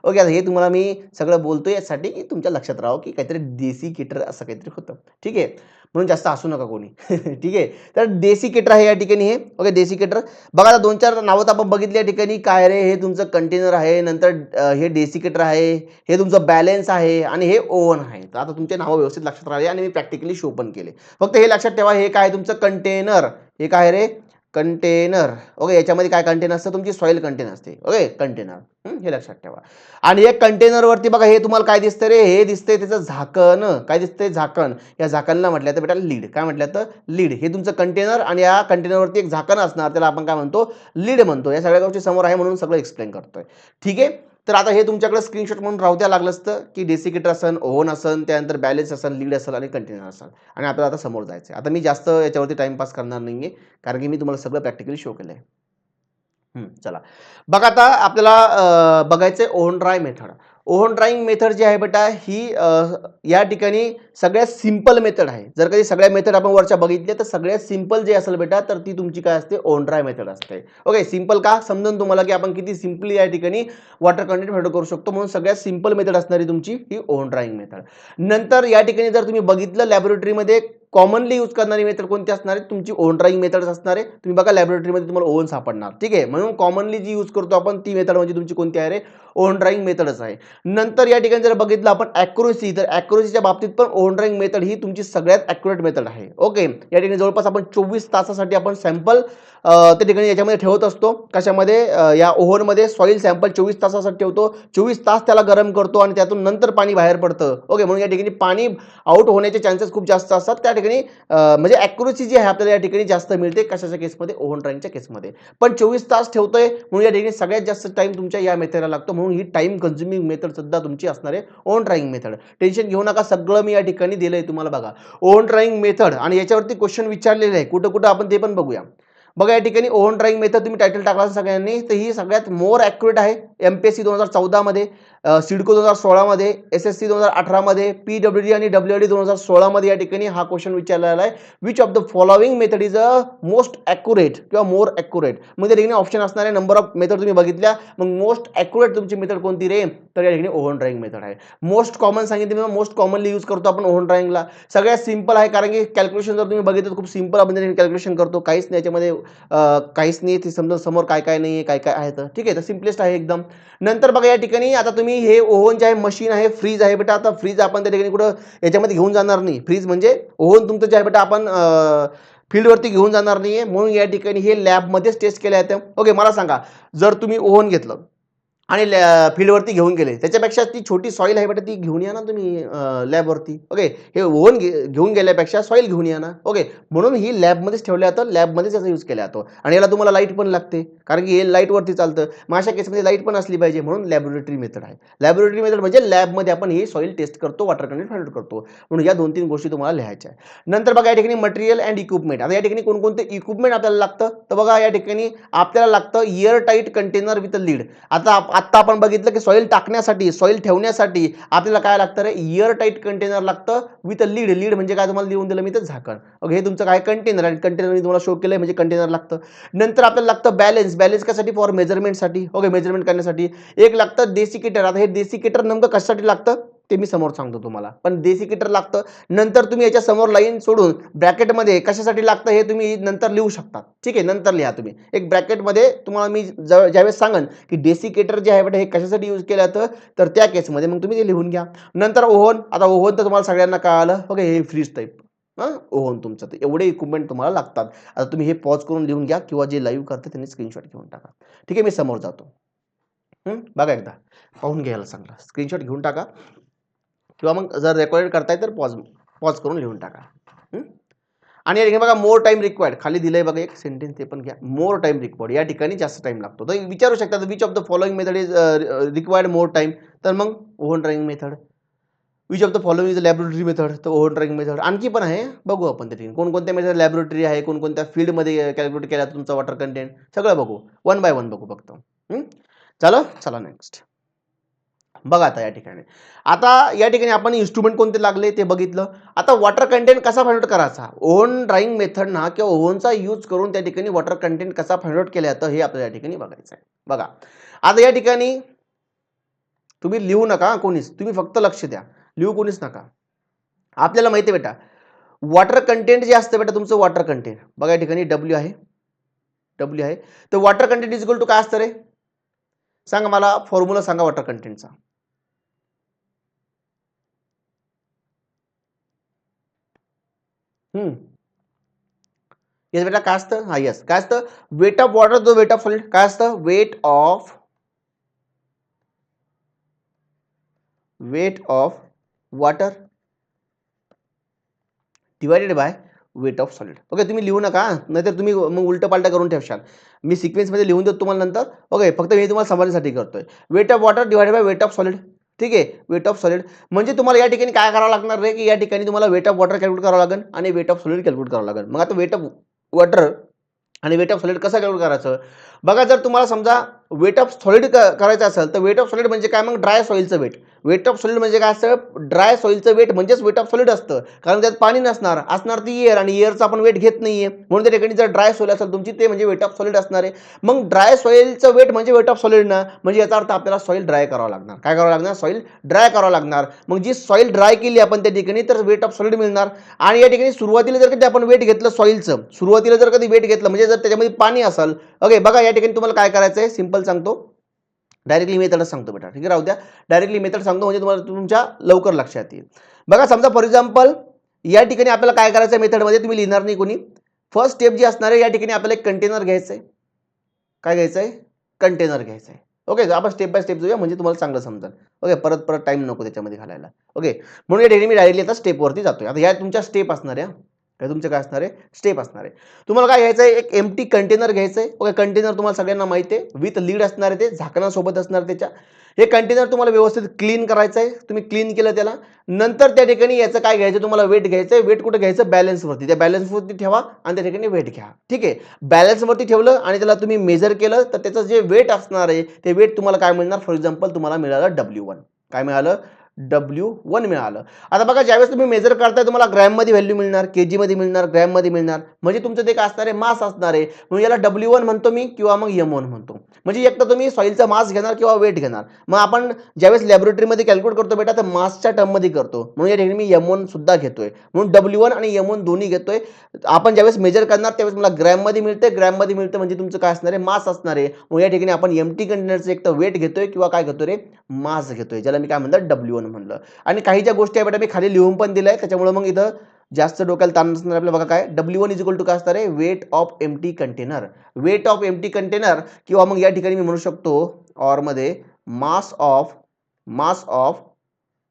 ओके, आता हे तुम्हाला मी सगळं बोलतोय यासाठी की तुमच्या लक्षात राहावं की काहीतरी डेसिकेटर असं काहीतरी होतं. ठीक आहे, म्हणून जास्त हसू नका कोणी ठीक आहे, तर डेसिकेटर आहे या ठिकाणी हे. Okay, desiccator. बघा आता 2-4 नावं आपण बघितली या ठिकाणी. काय रे, हे तुमचं कंटेनर आहे, नंतर हे डेसिकेटर आहे, हे तुमचं बॅलन्स आहे आणि हे ओव्हन आहे. तर आता तुमचे नावं व्यवस्थित लक्षात राहिले आणि मी प्रॅक्टिकली शो पण केले. फक्त हे लक्षात ठेवा, हे काय तुमचं कंटेनर, हे काय रे, कंटेनर. ओके, याच्यामध्ये काय कंटेनर असतं, तुमची सॉईल कंटेनर असते. ओके, कंटेनर, हे लक्षात ठेवा. आणि एक कंटेनरवरती बघा हे तुम्हाला काय दिसतं रे, हे दिसतंय त्याचं झाकण. काय दिसतंय, झाकण. या झाकणला म्हटलं तर बेटा लीड. काय म्हटलं तर लीड. हे तुमचं कंटेनर आणि या कंटेनरवरती एक झाकण असणार, त्याला आपण काय म्हणतो, लीड म्हणतो. या सगळ्या गोष्टी समोर आहे म्हणून सगळं एक्सप्लेन करतोय. ठीक आहे, तर आता हे तुमच्याकडे स्क्रीनशॉट म्हणून राहू द्या लागलं असतं की डेसिकेटर असन, ओव्हन असन, त्यानंतर बॅलेन्स असन, लीड असेल आणि कंटेनर असेल आणि आपल्याला आता समोर जायचं आहे. आता मी जास्त याच्यावरती टाइमपास करणार नाहीये कारण की मी तुम्हाला सगळं प्रॅक्टिकली शो केलंय. चला. बघा आता आपल्याला बघायचं आहे oven dry method. Oven drying method जी आहे बेटा ही या ठिकाणी सगळ्यात सिंपल मेथड आहे. जर कधी सगळ्या मेथड आपण वरच्या बघितल्या तर सगळ्यात सिंपल जे असेल बेटा तर ती तुमची काय असते ओव्हन ड्राय मेथड असते. ओके, सिंपल का समजून तुम्हाला की आपण किती सिंपली या ठिकाणी वॉटर कंटेंट मेथड करू शकतो म्हणून सगळ्यात सिंपल मेथड असणारी तुमची ही ओव्हन ड्रायिंग मेथड. नंतर या ठिकाणी जर तुम्ही बघितलं लॅबोरेटरीमध्ये कॉमनली यूज करणारी मेथड कोणती असणार आहे तुमची ओव्हन ड्रायिंग मेथड असणार आहे. तुम्ही बघा लॅबोरेटरीमध्ये तुम्हाला ओव्हन सापडणार. ठीक आहे, म्हणून कॉमनली जी यूज करतो आपण ती मेथड म्हणजे तुमची कोणती आहे रे ओव्हन ड्रायिंग मेथडच आहे. नंतर या ठिकाणी जर बघितलं आपण ॲक्युरसी तर ॲक्युरसीच्या बाबतीत पण ओव्हन ड्रायिंग मेथड ही तुमची सगळ्यात ॲक्युरेट मेथड आहे. ओके, या ठिकाणी जवळपास आपण 24 तासासाठी आपण सॅम्पल त्या ठिकाणी याच्यामध्ये ठेवत असतो. कशामध्ये या ओव्हनमध्ये सॉईल सॅम्पल 24 तासासाठी ठेवतो. 24 तास त्याला गरम करतो आणि त्यातून नंतर पाणी बाहेर पडतं. ओके, म्हणून या ठिकाणी पाणी आउट होण्याचे चान्सेस खूप जास्त असतात. त्या ठिकाणी म्हणजे ॲक्युरसी जी आहे आपल्याला या ठिकाणी जास्त मिळते कशाच्या केसमध्ये ओव्हन ड्रायिंगच्या केसमध्ये. पण 24 तास ठेवतोय म्हणून या ठिकाणी सगळ्यात जास्त टाइम तुमच्या या मेथडला लागतो म्हणून ही टाइम कन्झ्युमिंग मेथड सुद्धा तुमची असणार आहे ओव्हन ड्रायिंग मेथड. टेन्शन घेऊ नका, सगळं मी या ठिकाणी दिलंय तुम्हाला. बघा ओव्हन ड्रायिंग मेथड आणि याच्यावरती क्वेश्चन विचारलेले आहे कुठं कुठं आपण ते पण बघूया. बघा या ठिकाणी ओव्हन ड्रायिंग मेथड तुम्ही टायटल टाकला सगळ्यांनी तर ही सगळ्यात मोर ॲक्युरेट आहे. MPSC 2014 मध्ये, सिडको 2016 मध्ये, SSC 2018 मध्ये, PWD आणि WD 2016 मध्ये या ठिकाणी हा क्वेश्चन विचारलेला आहे. Which of the following method is a most accurate किंवा मोर ॲक्युरेट. मग त्या ठिकाणी ऑप्शन असणार आहे नंबर ऑफ मेथड तुम्ही बघितल्या. मग मोस्ट ॲक्युरेट तुमची मेथड कोणती रे तर या ठिकाणी ओव्हन ड्रायिंग मेथड आहे. मोस्ट कॉमन सांगितले मी, मोस्ट कॉमनली यूज करतो आपण ओव्हन ड्रायिंगला. सगळ्यात सिंपल आहे कारण की कॅल्क्युलेशन जर तुम्ही बघितलं खूप सिंपल आपण कॅल्क्युलेशन करतो. काहीच नाही याच्यामध्ये काहीच नाही ते समजा समोर काय काय नाही काय काय आहे तर ठीक आहे तर सिम्पलेस्ट आहे एकदम. नंतर बघा या ठिकाणी आता तुम्ही हे ओव्हन जे आहे मशीन आहे फ्रीज आहे बेटा. आता फ्रीज आपण त्या ठिकाणी कुठं याच्यामध्ये घेऊन जाणार नाही. फ्रीज म्हणजे ओव्हन तुमचं जे आहे बेटा आपण फील्डवरती घेऊन जाणार नाहीये म्हणून या ठिकाणी हे लॅबमध्येच टेस्ट केलं जातं. ओके, मला सांगा जर तुम्ही ओव्हन घेतलं आणि फील्डवरती घेऊन गेले त्याच्यापेक्षा ती छोटी सॉईल आहे बेटा ती घेऊन या ना तुम्ही लॅबवरती. ओके, हे ओव्हन घेऊन गेल्यापेक्षा सॉईल घेऊन या ना. ओके, म्हणून ही लॅबमध्येच ठेवल्या जातं, लॅबमध्येच याचा यूज केला जातो आणि याला तुम्हाला लाईट पण लागते कारण की हे लाईटवरती चालतं. मग अशा केसमध्ये लाईट पण असली पाहिजे म्हणून लॅबोरेटरी मेथड आहे. लॅबोरेटरी मेथड म्हणजे लॅबमध्ये आपण ही सॉईल टेस्ट करतो, वॉटर कंटेंट फाइंड आउट करतो म्हणून या 2-3 गोष्टी तुम्हाला लिहायच्या आहे. नंतर बघा या ठिकाणी मटेरियल अँड इक्विपमेंट. आता या ठिकाणी कोणकोणते इक्विपमेंट आपल्याला लागतं तर बघा या ठिकाणी आपल्याला लागतं air tight container with lead. आता आपण बघितलं की सॉईल टाकण्यासाठी सॉईल ठेवण्यासाठी आपल्याला काय लागतं रे एअर टाईट कंटेनर लागतं विथ लीड. लीड म्हणजे काय तुम्हाला लिहून दिलं मी तर झाकण. ओके, हे तुमचं काय कंटेनर आणि कंटेनर मी तुम्हाला शो केलंय म्हणजे कंटेनर लागतं. नंतर आपल्याला लागतं बॅलन्स. बॅलन्स कशासाठी फॉर मेजरमेंटसाठी. ओके, मेजरमेंट करण्यासाठी. एक लागतं डेसिकेटर. आता हे डेसिकेटर नेमकं कशासाठी लागतं ते मी समोर सांगतो तुम्हाला पण डेसिकेटर लागतं. नंतर तुम्ही याच्या समोर लाईन सोडून ब्रॅकेटमध्ये कशासाठी लागतं हे तुम्ही नंतर लिहू शकता. ठीक आहे, नंतर लिहा तुम्ही एक ब्रॅकेटमध्ये. तुम्हाला मी ज्यावेळेस सांगन की डेसिकेटर जे आहे बेटा हे कशासाठी यूज केलं जातं तर त्या केसमध्ये मग तुम्ही ते लिहून घ्या. नंतर ओव्हन. आता ओव्हन तर तुम्हाला सगळ्यांना कळालं. ओके, हे फ्रीज टाईप ओव्हन तुमचं तर एवढे इक्विपमेंट तुम्हाला लागतात. आता तुम्ही हे पॉज करून लिहून घ्या किंवा जे लाईव्ह करते त्यांनी स्क्रीनशॉट घेऊन टाका. ठीक आहे, मी समोर जातो. बघा एकदा पाहून घ्यायला सांगला स्क्रीनशॉट घेऊन टाका किंवा मग जर रेकॉर्ड करताय तर पॉज पॉज करून लिहून टाका. आणि या ठिकाणी बघा मोर टाइम रिक्वायर्ड खाली दिलंय बघा एक सेंटेन्स ते पण घ्या. मोर टाइम रिक्वायर्ड या ठिकाणी जास्त टाइम लागतो. तर विचारू शकता which of the following method is required more time तर मग oven drying method. Which of the following is laboratory method तर ओव्हन ड्रायिंग मेथड. आणखी पण आहे बघू आपण त्या ठिकाणी कोणकोणत्या मेथड लॅबोरेटरी आहे कोणकोणत्या फील्डमध्ये कॅल्क्युलेट केला तुमचा वॉटर कंटेंट सगळं बघू. वन बाय वन बघू फक्त. चला चला नेक्स्ट. बघा आता या ठिकाणी या ठिकाणी आपण इन्स्ट्रुमेंट कोणते लागले ते बघितलं. आता वॉटर कंटेंट कसा फाइंड आउट करायचा ओव्हन ड्रायिंग मेथड ना किंवा ओव्हनचा यूज करून त्या ठिकाणी वॉटर कंटेंट कसा फाइंड आउट केला जातं हे आपल्याला या ठिकाणी बघायचं आहे. बघा आता या ठिकाणी तुम्ही लिहू नका कोणीच, तुम्ही फक्त लक्ष द्या. लिहू कोणीच नका. आपल्याला माहिती आहे बेटा वॉटर कंटेंट जे असतं बेटा तुमचं वॉटर कंटेंट बघा या ठिकाणी W आहे. W आहे तर water content is equal to काय असतं रे सांगा मला फॉर्म्युला सांगा वॉटर कंटेंटचा. येस बेटा काय असतं हा येस काय असतं वेट ऑफ वॉटर जो वेट ऑफ सॉलिड काय असतं weight of water divided by weight of solid. Okay, तुम्ही लिहू नका, नाहीतर तुम्ही मग उलटं पालटं करून ठेवशाल. मी सिक्वेन्समध्ये लिहून देतो तुम्हाला नंतर. ओके, फक्त मी तुम्हाला समजण्यासाठी करतोय. Weight of water divided by weight of solid. ठीक आहे, वेट ऑफ सॉलिड म्हणजे तुम्हाला या ठिकाणी काय करावं लागणार रे, की या ठिकाणी तुम्हाला वेट ऑफ वॉटर कॅल्क्युलेट करावं लागेल आणि वेट ऑफ सॉलिड कॅल्क्युलेट करावं लागेल. मग आता वेट ऑफ वॉटर आणि वेट ऑफ सॉलिड कसं कॅल्क्युलेट करायचं बघा. जर तुम्हाला समजा वेट ऑफ सॉलिड करायचं असेल तर वेट ऑफ सॉलिड म्हणजे काय, मग ड्राय सॉइलचं वेट. वेट ऑफ सॉलिड म्हणजे काय असतं, ड्राय सॉइलचं वेट म्हणजेच वेट ऑफ सॉलिड असतं, कारण त्यात पाणी असणार ती एअर, आणि एअरचा आपण वेट घेत नाहीये, म्हणून त्या ठिकाणी जर ड्राय सॉइल असेल तुमची ते म्हणजे वेट ऑफ सॉलिड असणार आहे. मग ड्राय सॉइलचं वेट म्हणजे वेट ऑफ सॉलिड ना, म्हणजे याचा अर्थ आपल्याला सॉइल ड्राय करावं लागणार. काय करावं लागणार, सॉइल ड्राय करावं लागणार. मग जी सॉइल ड्राय केली आपण त्या ठिकाणी तर वेट ऑफ सॉलिड मिळणार. आणि या ठिकाणी सुरुवातीला जर कधी आपण वेट घेतलं सॉइलचं, सुरुवातीला जर कधी वेट घेतलं म्हणजे जर त्याच्यामध्ये पाणी असेल. ओके, बघा या ठिकाणी तुम्हाला काय करायचं आहे, सिंपल सांगतो, डायरेक्टली मेथडच सांगतो बेटा. ठीक आहे, राहू द्या, डायरेक्टली मेथड सांगतो म्हणजे तुम्हाला तुमच्या लवकर लक्षात येईल. बघा समजा फॉर एक्झाम्पल या ठिकाणी आपल्याला काय करायचं आहे, मेथडमध्ये तुम्ही लिहिणार नाही कोणी. फर्स्ट स्टेप जी असणार आहे, या ठिकाणी आपल्याला एक कंटेनर घ्यायचं आहे. काय घ्यायचं आहे, कंटेनर घ्यायचं आहे. ओके, आपण स्टेप बाय स्टेप जाऊया म्हणजे तुम्हाला चांगलं समजेल. ओके, परत टाइम नको त्याच्यामध्ये घालायला. ओके, म्हणून या ठिकाणी मी डायरेक्टली आता स्टेपवरती जातोय. आता या तुमच्या स्टेप असणार आहे, काय तुमचं काय असणार आहे, स्टेप असणार आहे. तुम्हाला काय घ्यायचं आहे, एक एम्प्टी कंटेनर घ्यायचं आहे. ओके, कंटेनर तुम्हाला सगळ्यांना माहिती आहे, विथ लीड असणार आहे, ते झाकणासोबत असणार त्याच्या. हे कंटेनर तुम्हाला व्यवस्थित क्लीन करायचं आहे. तुम्ही क्लीन केलं त्याला, नंतर त्या ठिकाणी याचं काय घ्यायचं, तुम्हाला वेट घ्यायचं आहे. वेट कुठं घ्यायचं, बॅलन्सवरती. त्या बॅलन्सवरती ठेवा आणि त्या ठिकाणी वेट घ्या. ठीक आहे, बॅलन्सवरती ठेवलं आणि त्याला तुम्ही मेजर केलं तर त्याचं जे वेट असणार आहे ते वेट तुम्हाला काय मिळणार, फॉर एक्झाम्पल तुम्हाला मिळालं W1. काय मिळालं, W1 मिळालं. आता बघा ज्यावेळेस तुम्ही मेजर करताय तुम्हाला ग्रॅममध्ये व्हॅल्यू मिळणार, केजीमध्ये मिळणार, ग्रॅममध्ये मिळणार, म्हणजे तुमचं ते काय असणार आहे, मास असणार आहे. म्हणून याला W1 म्हणतो मी किंवा मग M1 म्हणतो. म्हणजे एक तर तुम्ही सॉइलचा मास घेणार किंवा वेट घेणार. मग आपण ज्यावेळेस लॅबोरेटरीमध्ये कॅल्क्युलेट करतो बेटा तर मासच्या टर्ममध्ये करतो, म्हणून या ठिकाणी मी M1 सुद्धा घेतोय. म्हणून W1 आणि M1 दोन्ही घेतोय. आपण ज्यावेळेस मेजर करणार त्यावेळेस मला ग्रॅममध्ये मिळते म्हणजे तुमचं काय असणार आहे, मास असणार आहे. मग या ठिकाणी आपण एम्प्टी कंटेनरचं एक तर वेट घेतोय किंवा काय घेतोय रे, मास घेतोय, ज्याला मी काय म्हणतात W1 म्हणलं. आणि काही ज्या गोष्टी आहे बेटा मी खाली लिहून पण दिलाय, त्याच्यामुळे मग इथं जास्त डोक्याला ताण नसणार आपल्याला. बघा काय, W1 इज इक्वल टू काय असणार आहे, weight of empty container. Weight of empty container किंवा मग या ठिकाणी मी म्हणू शकतो ऑर मध्ये मास ऑफ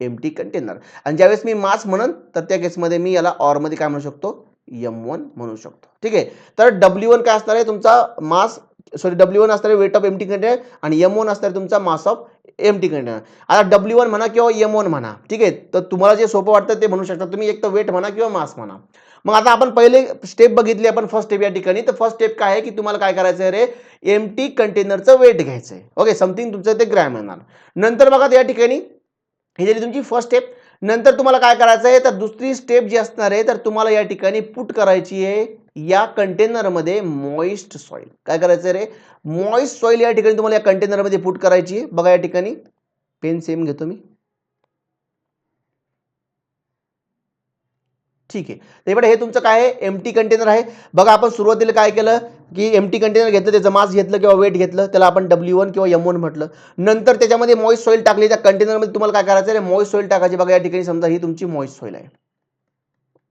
एम्प्टी कंटेनर. आणि ज्यावेळेस मी मास म्हणन तर त्या केसमध्ये मी याला ऑर मध्ये काय म्हणू शकतो, M1 म्हणू शकतो. ठीक आहे, तर W1 काय असणार आहे, तुमचा मास, सॉरी W1 असणार आहे वेट ऑफ एम्प्टी कंटेनर आणि M1 असणार आहे तुमचा मास ऑफ एम्प्टी कंटेनर. आता W1 म्हणा किंवा M1 म्हणा. ठीक आहे, तर तुम्हाला जे सोपं वाटतं ते म्हणू शकता तुम्ही, एक तर वेट म्हणा किंवा मास म्हणा. मग आता आपण पहिले स्टेप बघितली, आपण फर्स्ट स्टेप या ठिकाणी. तर फर्स्ट स्टेप काय आहे की तुम्हाला काय करायचं आहे रे, एम्प्टी कंटेनरचं वेट घ्यायचं आहे. ओके, समथिंग तुमचं ते ग्रॅम येणार. नंतर बघा या ठिकाणी ही झाली तुमची फर्स्ट स्टेप. नंतर तुम्हाला काय करायचं आहे, तर दुसरी स्टेप जी असणार आहे तर तुम्हाला या ठिकाणी पुट करायची आहे या कंटेनरमध्ये मॉइस्ट सॉइल. काय करायचं रे, मॉइस्ट सॉइल या ठिकाणी तुम्हाला या कंटेनरमध्ये पुट करायची आहे. बघा या ठिकाणी पेन सेम घेतो मी. ठीक आहे, तर हे तुमचं काय आहे, एम्प्टी कंटेनर आहे. बघा आपण सुरुवातीला काय केलं की एम्प्टी कंटेनर घेतलं, त्याचं मास घेतलं किंवा वेट घेतलं, त्याला आपण W1 किंवा M1 म्हटलं. नंतर त्याच्यामध्ये मॉइस्ट सॉइल टाकली. त्या कंटेनरमध्ये तुम्हाला काय करायचं आहे, मॉइस्ट सॉइल टाकायची. बघा या ठिकाणी समजा ही तुमची मॉइस्ट सॉइल आहे.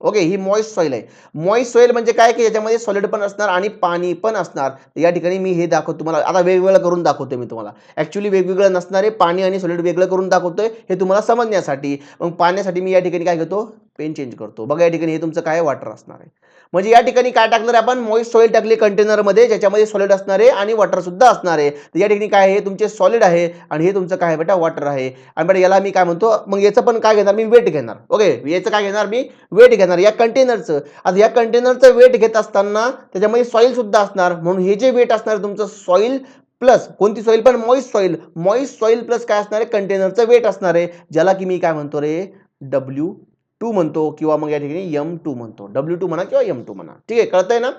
ओके, ही मॉइस्ट सॉइल आहे. मॉइस्ट सॉइल म्हणजे काय की याच्यामध्ये सॉलिड पण असणार आणि पाणी पण असणार. या ठिकाणी मी हे दाखवतो तुम्हाला, आता वेगवेगळं करून दाखवतोय मी तुम्हाला. ऍक्च्युअली वेगवेगळं नसणार आहे, पाणी आणि सॉलिड वेगळं करून दाखवतोय हे तुम्हाला समजण्यासाठी. मग पाण्यासाठी मी या ठिकाणी काय घेतो, पेन चेंज करतो. बघा या ठिकाणी हे तुमचं काय वॉटर असणार आहे. म्हणजे या ठिकाणी काय टाकलं आपण, मॉइस्ट सॉइल टाकली कंटेनरमध्ये ज्याच्यामध्ये सॉलिड असणार आहे आणि वॉटर सुद्धा असणार आहे. तर या ठिकाणी काय आहे, हे तुमचे सॉलिड आहे आणि हे तुमचं काय आहे बेटा, वॉटर आहे. आणि बेटा याला मी काय म्हणतो, मग याचं पण काय घेणार मी, वेट घेणार. ओके, याचं काय घेणार मी, वेट घेणार या कंटेनरचं. आता या कंटेनरचं वेट घेत असताना त्याच्यामध्ये सॉइल सुद्धा असणार, म्हणून हे जे वेट असणार तुमचं सॉइल प्लस कोणती सॉइल, पण मॉइस्ट सॉइल प्लस काय असणार आहे, कंटेनरचं वेट असणार आहे, ज्याला की मी काय म्हणतो रे, W2 म्हणतो किंवा मग या ठिकाणी M2 म्हणतो. W2 म्हणा किंवा M2 म्हणा. ठीक आहे, कळतंय ना.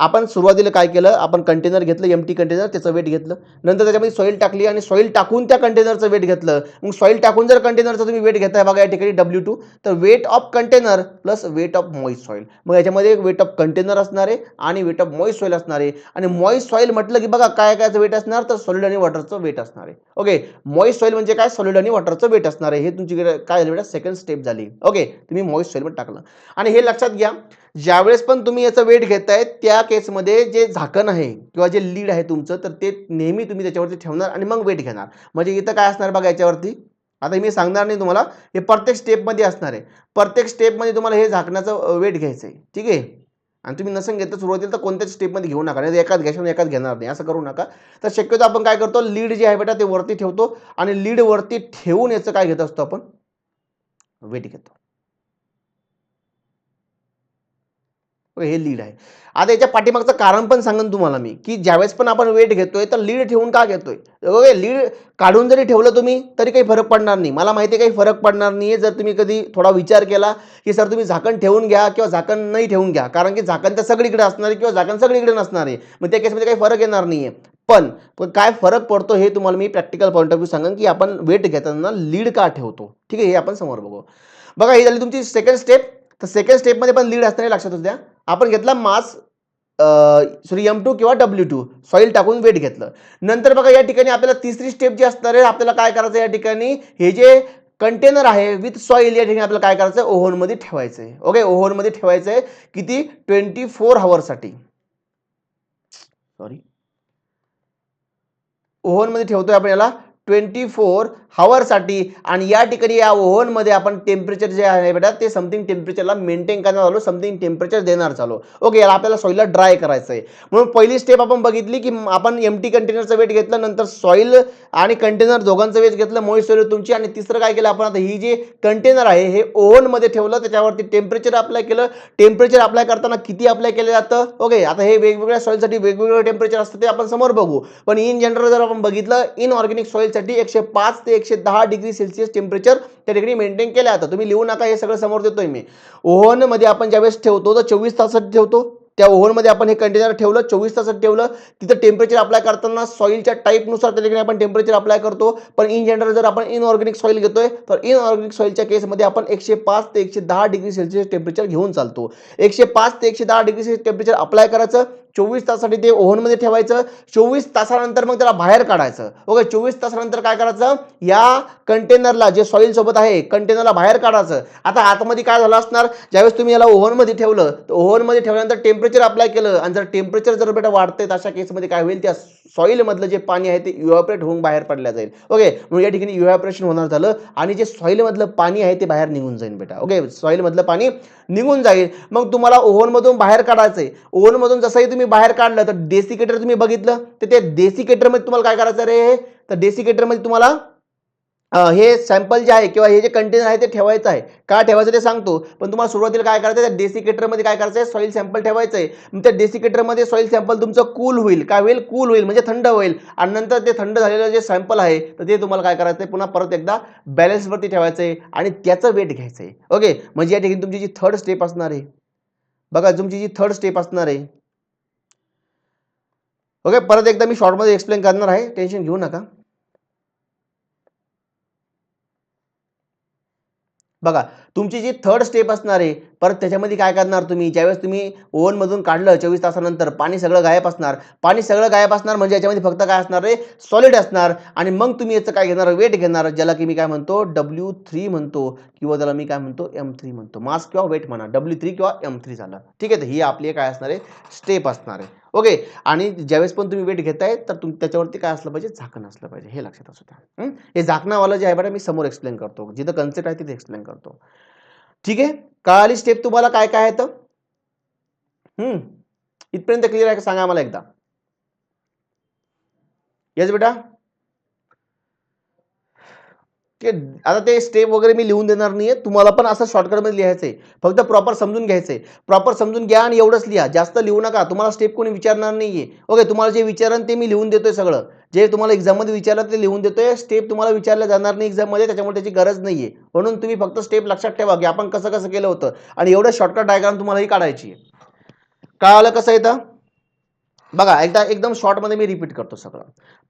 आपण सुरुवातीला काय केलं, आपण कंटेनर घेतलं, एम्प्टी कंटेनर, त्याचं वेट घेतलं. नंतर त्याच्यामध्ये सॉइल टाकली आणि सॉइल टाकून त्या कंटेनरचं वेट घेतलं. मग सॉइल टाकून जर कंटेनरचं तुम्ही वेट घेताय, बघा या ठिकाणी W2, तर weight of container plus weight of moist soil. मग याच्यामध्ये वेट ऑफ कंटेनर असणार आहे आणि वेट ऑफ मॉइस्ट सॉइल असणार आहे. आणि मॉइस्ट सॉइल म्हटलं की बघा काय कायचं वेट असणार, तर सॉलिड आणि वॉटरचं वेट असणार आहे. ओके, मॉइस्ट सॉइल म्हणजे काय, सॉलिड आणि वॉटरचं वेट असणार आहे. हे तुमची काय झाली, सेकंड स्टेप झाली. ओके, तुम्ही मॉइस्ट सॉइल मध्ये टाकलं. आणि हे लक्षात घ्या, ज्यावेळेस पण तुम्ही याचं वेट घेताय त्या केसमध्ये जे झाकण आहे किंवा जे लीड आहे तुमचं, तर ते नेहमी तुम्ही त्याच्यावरती ठेवणार आणि मग वेट घेणार. म्हणजे इथं काय असणार बघा, याच्यावरती आता मी सांगणार नाही तुम्हाला, हे प्रत्येक स्टेपमध्ये असणार आहे. प्रत्येक स्टेपमध्ये तुम्हाला हे झाकण्याचं वेट घ्यायचं आहे, ठीक आहे. आणि तुम्ही नसेल घेतलं सुरुवातीला तर कोणत्याच स्टेपमध्ये घेऊ नका, नाही एकाच घ्यायचं एकाच घेणार नाही, असं करू नका. तर शक्यतो आपण काय करतो, लीड जे आहे बेटा ते वरती ठेवतो आणि लीड वरती ठेवून याचं काय घेत असतो आपण, वेट घेतो. हे लीड आहे. आता याच्या पाठीमागचं कारण पण सांगेन तुम्हाला मी, की ज्यावेळेस पण आपण वेट घेतोय तर लीड ठेवून का घेतोय. ओके, लीड काढून जरी ठेवलं तुम्ही तरी काही फरक पडणार नाही. मला माहिती आहे काही फरक पडणार नाहीये जर तुम्ही कधी थोडा विचार केला, की सर तुम्ही झाकण ठेवून घ्या किंवा झाकण नाही ठेवून घ्या. कारण की झाकण तर सगळीकडे असणार आहे किंवा झाकण सगळीकडे नसणार आहे. मग त्या केसमध्ये काही फरक येणार नाहीये. पण काय फरक पडतो हे तुम्हाला मी प्रॅक्टिकल पॉईंट ऑफ व्ह्यू सांगेन, की आपण वेट घेताना लीड का ठेवतो. ठीक आहे, हे आपण समोर बघू. बघा, ही झाली तुमची सेकंड स्टेप. तर सेकंड स्टेपमध्ये पण लीड असणार, लक्षातच द्या. आपण घेतला मास सॉरी M2 किंवा W2 सॉइल टाकून वेट घेतलं. नंतर बघा या ठिकाणी आपल्याला तिसरी स्टेप जी असणार आहे, आपल्याला काय करायचं या ठिकाणी, हे जे कंटेनर आहे विथ सॉइल या ठिकाणी आपल्याला काय करायचं, ओव्हन मध्ये ठेवायचं आहे. ओके, ओव्हन मध्ये ठेवायचं आहे किती, 24 आवर्ससाठी. सॉरी, ओव्हन मध्ये ठेवतोय आपण याला 24 आवर्ससाठी. आणि या ठिकाणी या ओव्हनमध्ये आपण टेम्परेचर जे आहे बेटा ते समथिंग टेम्परेचरला मेंटेन करणार आलो, समथिंग टेम्परेचर देणार चालू. ओके, याला आपल्याला सॉइलला ड्राय करायचं आहे. म्हणून पहिली स्टेप आपण बघितली, की आपण एम्प्टी कंटेनरचं वेट घेतलं, नंतर सॉइल आणि कंटेनर दोघांचं वेट घेतलं, मॉइस्ट सॉइल तुमची. आणि तिसरं काय केलं आपण, आता ही जे कंटेनर आहे हे ओव्हनमध्ये ठेवलं, त्याच्यावरती टेम्परेचर अप्लाय केलं. टेम्परेचर अप्लाय करताना किती अप्लाय केलं जातं. ओके, आता हे वेगवेगळ्या सॉइलसाठी वेगवेगळं टेम्परेचर असतं, ते आपण समोर बघू. पण इन जनरल जर आपण बघितलं, इनऑर्गॅनिक सॉइलसाठी 105 ते 110 डिग्री सेल्सिअस टेम्परेचर त्या ठिकाणी मेंटेन केलं जातं. तुम्ही लिहू नका, हे सगळं समोर देतोय मी. ओव्हनमध्ये आपण ज्यावेळेस ठेवतो तर 24 तासासाठी ठेवतो. त्या ओव्हनमध्ये आपण हे कंटेनर ठेवलं, 24 तासात ठेवलं. तिथं टेम्परेचर अप्लाय करताना सॉइलच्या टाईपनुसार त्या ठिकाणी आपण टेम्परेचर अप्लाय करतो. पण इन जनरल जर आपण इनऑर्गॅनिक सॉइल घेतोय तर इनऑर्गॅनिक सॉइलच्या केसमध्ये आपण 105 ते 110 डिग्री सेल्सिअस टेम्परेचर घेऊन चालतो. 105 ते 110 डिग्री सेल्सिअस टेम्परेचर अप्लाय करायचं, 24 तासासाठी ते ओव्हनमध्ये ठेवायचं. 24 तासानंतर मग त्याला बाहेर काढायचं. ओके, 24 तासानंतर काय करायचं, या कंटेनरला जे सॉइल सोबत आहे कंटेनरला बाहेर काढायचं. आता आतमध्ये काय झालं असणार, ज्यावेळेस तुम्ही याला ओव्हनमध्ये ठेवलं तर ओव्हनमध्ये ठेवल्यानंतर टेम्परेचर अप्लाय केलं आणि जर टेम्परेचर जर बेटा वाढते तर अशा केसमध्ये काय होईल, त्या सॉइल मधलं जे पाणी आहे ते इव्हॅपोरेट होऊन बाहेर पडल्या जाईल. ओके, म्हणून या ठिकाणी इव्हॅपोरेशन होणार झालं आणि जे सॉइल मधलं पाणी आहे ते बाहेर निघून जाईल बेटा. ओके, सॉइल मधलं पाणी निघून जाईल. मग तुम्हाला ओव्हन मधून बाहेर काढायचंय. ओव्हन मधून जसंही तुम्ही बाहेर काढलं तर डेसिकेटर तुम्ही बघितलं, तर त्या डेसिकेटर मध्ये तुम्हाला काय करायचं रे, तर डेसिकेटर मध्ये तुम्हाला हे सॅम्पल जे आहे किंवा हे जे कंटेनर आहे ते ठेवायचं आहे. का ठेवायचं ते सांगतो, पण तुम्हाला सुरुवातीला काय करायचं आहे, त्या डेसिकेटरमध्ये काय करायचं आहे, सॉइल सॅम्पल ठेवायचं आहे. मग त्या डेसिकेटरमध्ये सॉइल सॅम्पल तुमचं कूल होईल. काय होईल, कूल होईल म्हणजे थंड होईल. आणि नंतर ते थंड झालेलं जे सॅम्पल आहे तर ते तुम्हाला काय करायचं आहे, पुन्हा परत एकदा बॅलन्सवरती ठेवायचं आहे आणि त्याचं वेट घ्यायचं आहे. ओके, म्हणजे या ठिकाणी तुमची जी थर्ड स्टेप असणार आहे, बघा तुमची जी थर्ड स्टेप असणार आहे. ओके, परत एकदा मी शॉर्टमध्ये एक्सप्लेन करणार आहे, टेन्शन घेऊ नका. बघा, तुमची जी थर्ड स्टेप असणार आहे, परत त्याच्यामध्ये काय करणार तुम्ही, ज्यावेळेस तुम्ही ओव्हनमधून काढलं 24 तासानंतर पाणी सगळं गायब असणार. पाणी सगळं गायब असणार म्हणजे याच्यामध्ये फक्त काय असणार आहे, सॉलिड असणार. आणि मग तुम्ही याचं काय घेणार, वेट घेणार, ज्याला की मी काय म्हणतो W3 म्हणतो किंवा त्याला मी काय म्हणतो M3 म्हणतो. मास किंवा वेट म्हणा, W3 किंवा M3 झालं. ठीक आहे, तर ही आपली काय असणार आहे, स्टेप असणार आहे. ओके, आणि ज्यावेळेस पण तुम्ही वेट घेताय तर त्याच्यावरती काय असलं पाहिजे, झाकण असलं पाहिजे, हे लक्षात असू द्या. हे झाकणावाला जे आहे बघा मी समोर एक्सप्लेन करतो, जिथं कन्सेप्ट आहे तिथे एक्सप्लेन करतो. ठीक आहे, कळाली स्टेप तुम्हाला काय काय आहे तर इथपर्यंत क्लिअर आहे का, सांगा मला एकदा. येस बेटा, आता ते स्टेप वगैरे मी लिहून देणार नाहीये, तुम्हाला पण असं शॉर्टकटमध्ये लिहायचंय. फक्त प्रॉपर समजून घ्यायचंय. प्रॉपर समजून घ्या आणि एवढंच लिहा, जास्त लिहू नका. तुम्हाला स्टेप कोणी विचारणार नाहीये. ओके, तुम्हाला जे विचारण ते मी लिहून देतोय सगळं. जे तुम्हाला एक्झाममध्ये विचारलं ते लिहून देतोय. स्टेप तुम्हाला विचारल्या जाणार नाही एक्झाममध्ये, त्याच्यामुळे त्याची गरज नाहीये. म्हणून तुम्ही फक्त स्टेप लक्षात ठेवा, की आपण कसं कसं केलं होतं आणि एवढं शॉर्टकट डायग्राम तुम्हालाही काढायची आहे. कळालं कसं येतं? बघा, एकदा एकदम शॉर्टमध्ये मी रिपीट करतो सगळं.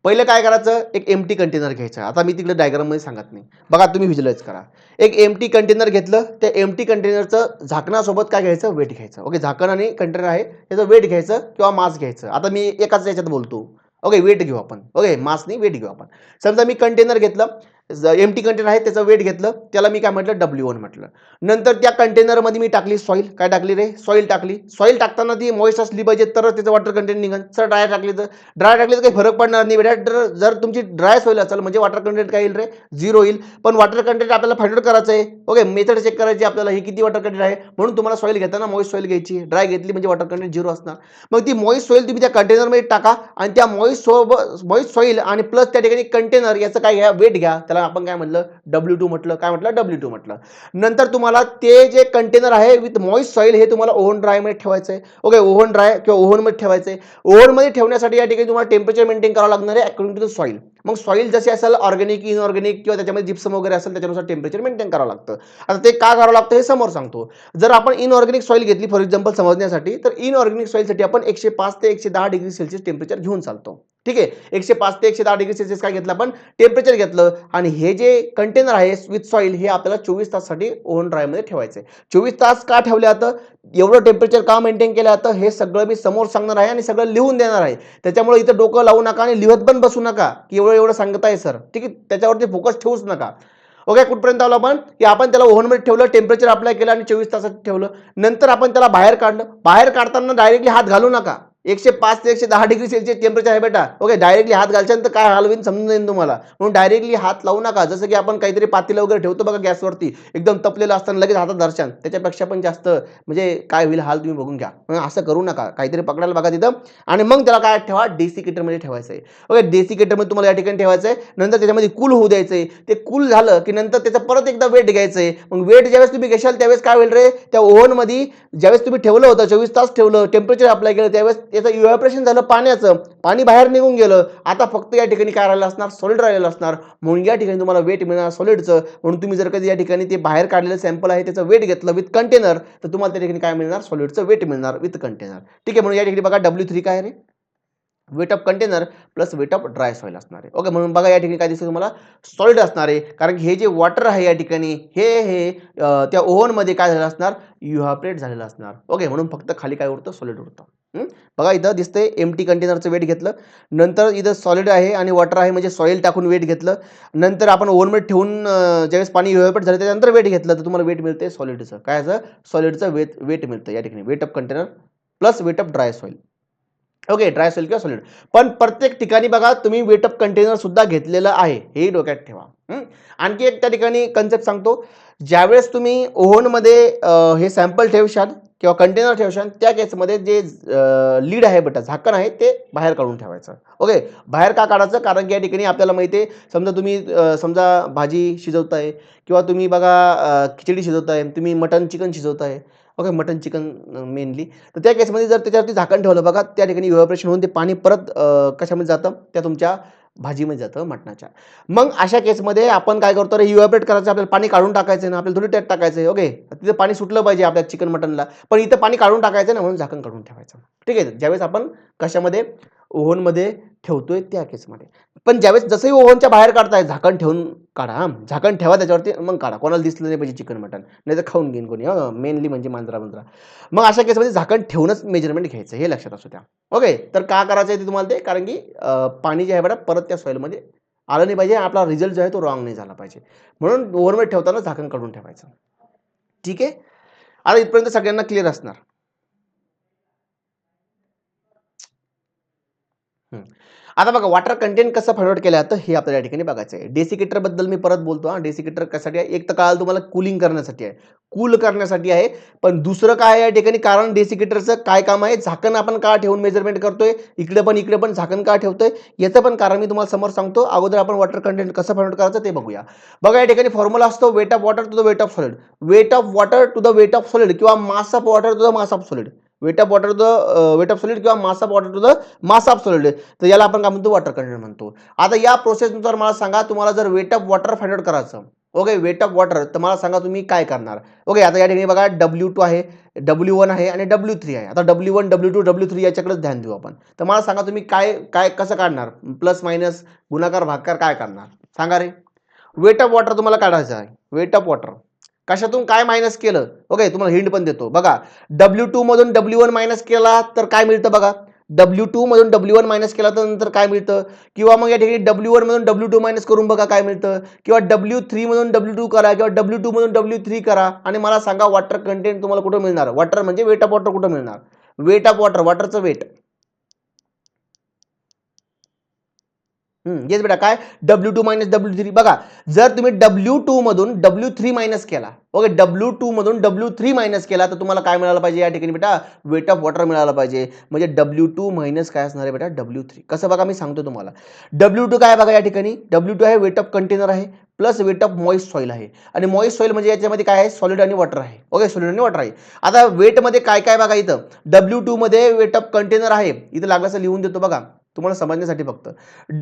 पहिलं काय करायचं, एक एम्प्टी कंटेनर घ्यायचं. आता मी तिकडे डायग्राममध्ये सांगत नाही, बघा तुम्ही व्हिज्युअलाइज करा. एक एम्प्टी कंटेनर घेतलं, त्या एम्प्टी कंटेनरचं झाकणासोबत काय घ्यायचं, वेट घ्यायचं. ओके, झाकण आणि कंटेनर आहे त्याचं वेट घ्यायचं किंवा मास घ्यायचं. आता मी एकाच याच्यात बोलतो. ओके, वेट घेऊ आपण. ओके, मास नाही, वेट घेऊ आपण. समजा मी कंटेनर घेतलं, एम्प्टी कंटेनर आहे त्याचं वेट घेतलं, त्याला मी काय म्हटलं W1 म्हटलं. नंतर त्या कंटेनरमध्ये मी टाकली सॉईल. काय टाकली रे? सॉईल टाकली. सॉईल टाकताना ती मॉइस्ट असली पाहिजे तर त्याचं वॉटर कंटेंट निघेल. सर ड्राय टाकली तर काही फरक पडणार नाही बेटा. जर तुमची ड्राय सॉईल असेल म्हणजे वॉटर कंटेंट काय येईल रे? 0 येईल. पण वॉटर कंटेंट आपल्याला फाइंड आउट करायचं आहे. ओके, मेथड चेक करायची आपल्याला हे किती वॉटर कंटेंट आहे. म्हणून तुम्हाला सॉईल घेताना मॉइस्ट सॉईल घ्यायची. ड्राय घेतली म्हणजे वॉटर कंटेंट 0 असणार. मग ती मॉइस्ट सॉईल तुम्ही त्या कंटेनरमध्ये टाका आणि त्या मॉइस्ट सॉईल आणि प्लस त्या ठिकाणी कंटेनर याचं काय घ्या? वेट घ्या. त्याला आपण काय म्हटलं? W2 म्हटलं. काय म्हटलं? W2 म्हटलं. नंतर तुम्हाला ते जे कंटेनर आहे विथ मॉइस्ट सॉईल हे तुम्हाला ओव्हन ड्रायमध्ये ठेवायचं आहे. ओके, ओव्हन ड्राय किंवा ओव्हनमध्ये ठेवायचं आहे. ओव्हनमध्ये ठेवण्यासाठी या ठिकाणी तुम्हाला टेम्परेचर मेंटेन करावं लागणार आहे अकॉर्डिंग टू द सॉईल. मग सॉईल जशी असेल ऑर्गॅनिक, इनऑर्गॅनिक किंवा त्याच्यामध्ये जिप्सम वगैरे असेल त्याच्यानुसार टेम्परेचर मेंटेन करावं लागतं. आता ते का करावं लागतं हे समोर सांगतो. जर आपण इनऑर्गॅनिक सॉईल घेतली फॉर एक्झाम्पल समजण्यासाठी, तर इनऑर्गॅनिक सॉईलसाठी आपण 105 ते 110 डिग्री सेल्सिअस टेम्परेचर घेऊन चालतो. ठीक आहे, 105 ते 110 डिग्री सेल्सिअस काय घेतलं आपण? टेम्परेचर घेतलं. आणि हे जे कंटेनर आहे विथ सॉईल हे आपल्याला 24 तासासाठी ओव्हन ड्रायमध्ये ठेवायचं आहे. 24 तास का ठेवले आता? एवढं टेम्परेचर का मेंटेन केलं जातं हे सगळं मी समोर सांगणार आहे आणि सगळं लिहून देणार आहे. त्याच्यामुळे इथं डोकं लावू नका आणि लिहत पण बसू नका की एवढं सांगत आहे सर. ठीक आहे, त्याच्यावरती फोकस ठेवूच नका. ओके, कुठपर्यंत आलो आपण? की आपण त्याला ओव्हनमध्ये ठेवलं, टेम्परेचर अप्लाय केलं आणि 24 तासात ठेवलं. नंतर आपण त्याला बाहेर काढलं. बाहेर काढताना डायरेक्टली हात घालू नका. 105 ते 110 डिग्री सेल्सिअस टेम्परेचर आहे बेटा. ओके, डायरेक्टली हात घालशाल तर काय हलवीन समजून जाईल तुम्हाला. म्हणून डायरेक्टली हात लावू नका. जसं की आपण काहीतरी पातेलं वगैरे ठेवतो बघा गॅसवरती, एकदम तपलेलं असताना लगेच हातात धरशाल, त्याच्यापेक्षा पण जास्त म्हणजे काय होईल हाल तुम्ही बघून घ्या. असं करू नका. काहीतरी पकडायला बघा तिथं आणि मग त्याला काय ठेवा? डेसिकेटरमध्ये ठेवायचं आहे. ओके, डेसिकेटरमध्ये तुम्हाला या ठिकाणी ठेवायचं आहे. नंतर त्याच्यामध्ये कूल होऊ द्यायचं आहे. ते कूल झालं की नंतर त्याचं परत एकदा वेट घ्यायचं आहे. मग वेट ज्यावेळेस तुम्ही घेशाल त्यावेळेस काय होईल रे? त्या ओव्हनमध्ये ज्यावेळेस तुम्ही ठेवलं होतं 24 तास ठेवलं, टेम्परेचर अप्लाय केलं, त्यावेळेस त्याचं इव्हॅपोरेशन झालं पाण्याचं, पाणी बाहेर निघून गेलं. आता फक्त या ठिकाणी काय राहिलं असणार? सॉलिड राहिलेलं असणार. म्हणून या ठिकाणी तुम्हाला वेट मिळणार सॉलिडचं. म्हणून तुम्ही जर कधी या ठिकाणी ते बाहेर काढलेलं सॅम्पल आहे त्याचं वेट घेतलं विथ कंटेनर तर तुम्हाला त्या ठिकाणी काय मिळणार? सॉलिडचं वेट मिळणार विथ कंटेनर. ठीक आहे, म्हणून या ठिकाणी बघा W3 काय रे? Weight of container plus weight of dry soil असणार आहे. ओके, म्हणून बघा या ठिकाणी काय दिसतं तुम्हाला? सॉलिड असणार आहे. कारण हे जे वॉटर आहे या ठिकाणी हे त्या ओव्हनमध्ये काय झालं असणार? इव्हॅपोरेट झालेलं असणार. ओके, म्हणून फक्त खाली काय उरतं? सॉलिड उरतं. बघा इथं दिसतंय एम्प्टी कंटेनरचं वेट घेतलं. नंतर इथं सॉलिड आहे आणि वॉटर आहे म्हणजे सॉईल टाकून वेट घेतलं. नंतर आपण ओव्हनमध्ये ठेवून ज्यावेळेस पाणी इव्हॅपोरेट झालं त्याच्यानंतर वेट घेतलं तर तुम्हाला वेट मिळते सॉलिडचं. काय असं? सॉलिडचं वेट मिळतं या ठिकाणी. Weight of container plus weight of dry soil. Okay, dry soil किंवा सॉलिड. पण प्रत्येक ठिकाणी बघा तुम्ही वेट ऑफ कंटेनर सुद्धा घेतलेलं आहे, हे डोक्यात ठेवा. आणखी एक त्या ठिकाणी कन्सेप्ट सांगतो. ज्यावेळेस तुम्ही ओव्हनमध्ये हे सॅम्पल ठेवशाल किंवा कंटेनर ठेवशाल त्या केसमध्ये जे लीड आहे बेटा, झाकण आहे ते बाहेर काढून ठेवायचं. ओके, बाहेर का काढायचं? कारण की या ठिकाणी आपल्याला माहिती आहे समजा तुम्ही समजा भाजी शिजवताय किंवा तुम्ही बघा खिचडी शिजवताय, तुम्ही मटन चिकन शिजवताय. Okay, mutton chicken mainly. तर त्या केसमध्ये जर त्याच्यावरती झाकण ठेवलं बघा त्या ठिकाणी इव्हॅपोरेशन होऊन ते पाणी परत कशामध्ये जातं? त्या तुमच्या भाजीमध्ये जातं मटणाच्या. मग अशा केसमध्ये आपण काय करतो? रे इव्हॅपोरेट करायचं आपल्याला, पाणी काढून टाकायचं ना, आपल्याला थोडी त्यात टाकायचं आहे. ओके, तिथे पाणी सुटलं पाहिजे आपल्या चिकन मटनला, पण इथं पाणी काढून टाकायचं ना, म्हणून झाकण काढून ठेवायचं. ठीक आहे, ज्यावेळेस आपण कशामध्ये? ओव्हनमध्ये ठेवतोय त्या केसमध्ये. पण ज्यावेळेस जसंही ओव्हनच्या बाहेर काढताय झाकण ठेवून काढा. झाकण ठेवा त्याच्यावरती मग काढा. कोणाला दिसलं नाही पाहिजे चिकन मटन, नाही तर खाऊन घेईन कोणी. मेनली म्हणजे मांजरा. मग अशा केसमध्ये झाकण ठेवूनच मेजरमेंट घ्यायचं, हे लक्षात असू द्या. ओके, तर का करायचं आहे ते तुम्हाला ते? कारण की पाणी जे आहे बेटा परत त्या सॉईलमध्ये आलं नाही पाहिजे, आपला रिझल्ट जो आहे तो रॉंग नाही झाला पाहिजे. म्हणून ओव्हनमध्ये ठेवताना झाकण काढून ठेवायचं. ठीक आहे, आता इथपर्यंत सगळ्यांना क्लिअर असणार. आता बघा वॉटर कंटेंट कसं फाइंड आउट केलं जातं हे आपल्याला या ठिकाणी बघायचं आहे. डेसिकेटर बद्दल मी परत बोलतो. डेसिकेटर कशासाठी आहे? एक तर कळालं तुम्हाला कूलिंग करण्यासाठी आहे, कूल करण्यासाठी आहे. पण दुसरं काय आहे या ठिकाणी? कारण डेसिकेटरचं काय काम आहे? झाकण आपण का ठेवून मेजरमेंट करतोय? इकडे पण झाकण का ठेवतोय? याचं पण कारण मी तुम्हाला समोर सांगतो. अगोदर आपण वॉटर कंटेंट कसं फाइंड आउट करायचं ते बघूया. बघा या ठिकाणी फॉर्म्युला असतो weight of water to the weight of solid. Weight of water to the weight of solid किंवा mass of water to the mass of solid. Weight of water to the weight of solid किंवा mass of water to the mass of solid. तर याला आपण काय म्हणतो? Water content म्हणतो. आता या प्रोसेसनुसार मला सांगा तुम्हाला जर weight of water find out करायचं. ओके, वेट ऑफ वॉटर तर मला सांगा तुम्ही काय करणार? ओके, आता या ठिकाणी बघा W2 आहे, W1 आहे आणि W3 आहे. आता W1 W2 W3 याच्याकडेच ध्यान देऊ आपण. तर मला सांगा तुम्ही काय काय कसं काढणार? प्लस मायनस गुणाकार भागाकार काय करणार सांगा रे? वेट ऑफ वॉटर तुम्हाला काढायचं आहे. वेट ऑफ वॉटर कशातून काय मायनस केलं? ओके, तुम्हाला हिंट पण देतो बघा. W2 मधून W1 मायनस केला तर काय मिळतं बघा? W2 मधून W1 मायनस केला तर नंतर काय मिळतं, किंवा मग या ठिकाणी W1 मधून W2 मायनस करून बघा काय मिळतं, किंवा W3 मधून W2 करा किंवा W2 मधून W3 करा आणि मला सांगा वॉटर कंटेंट तुम्हाला कुठं मिळणार. वॉटर म्हणजे वेट ऑफ वॉटर कुठं मिळणार, वेट ऑफ वॉटर, वॉटरचं वेट. येस बेटा, काय W2 मायनस W3 बघा, जर तुम्ही W2 मधून W3 मायनस केला, ओके, W2 मधून W3 मायनस केला तर तुम्हाला काय मिळालं पाहिजे या ठिकाणी बेटा, वेट ऑफ वॉटर मिळालं पाहिजे. म्हणजे W2 मायनस काय असणार आहे बेटा, W3. कसं बघा मी सांगतो तुम्हाला. W2 काय बघा या ठिकाणी, W2 आहे वेट ऑफ कंटेनर आहे plus weight of moist soil आहे. आणि मॉइस्ट सॉइल म्हणजे याच्यामध्ये काय आहे, सॉलिड आणि वॉटर आहे. ओके, सॉलिड आणि वॉटर आहे. आता वेटमध्ये काय काय बघा, इथं W2 मध्ये वेट ऑफ कंटेनर आहे, इथं लागल्याचं लिहून देतो बघा तुम्हाला समजण्यासाठी फक्त.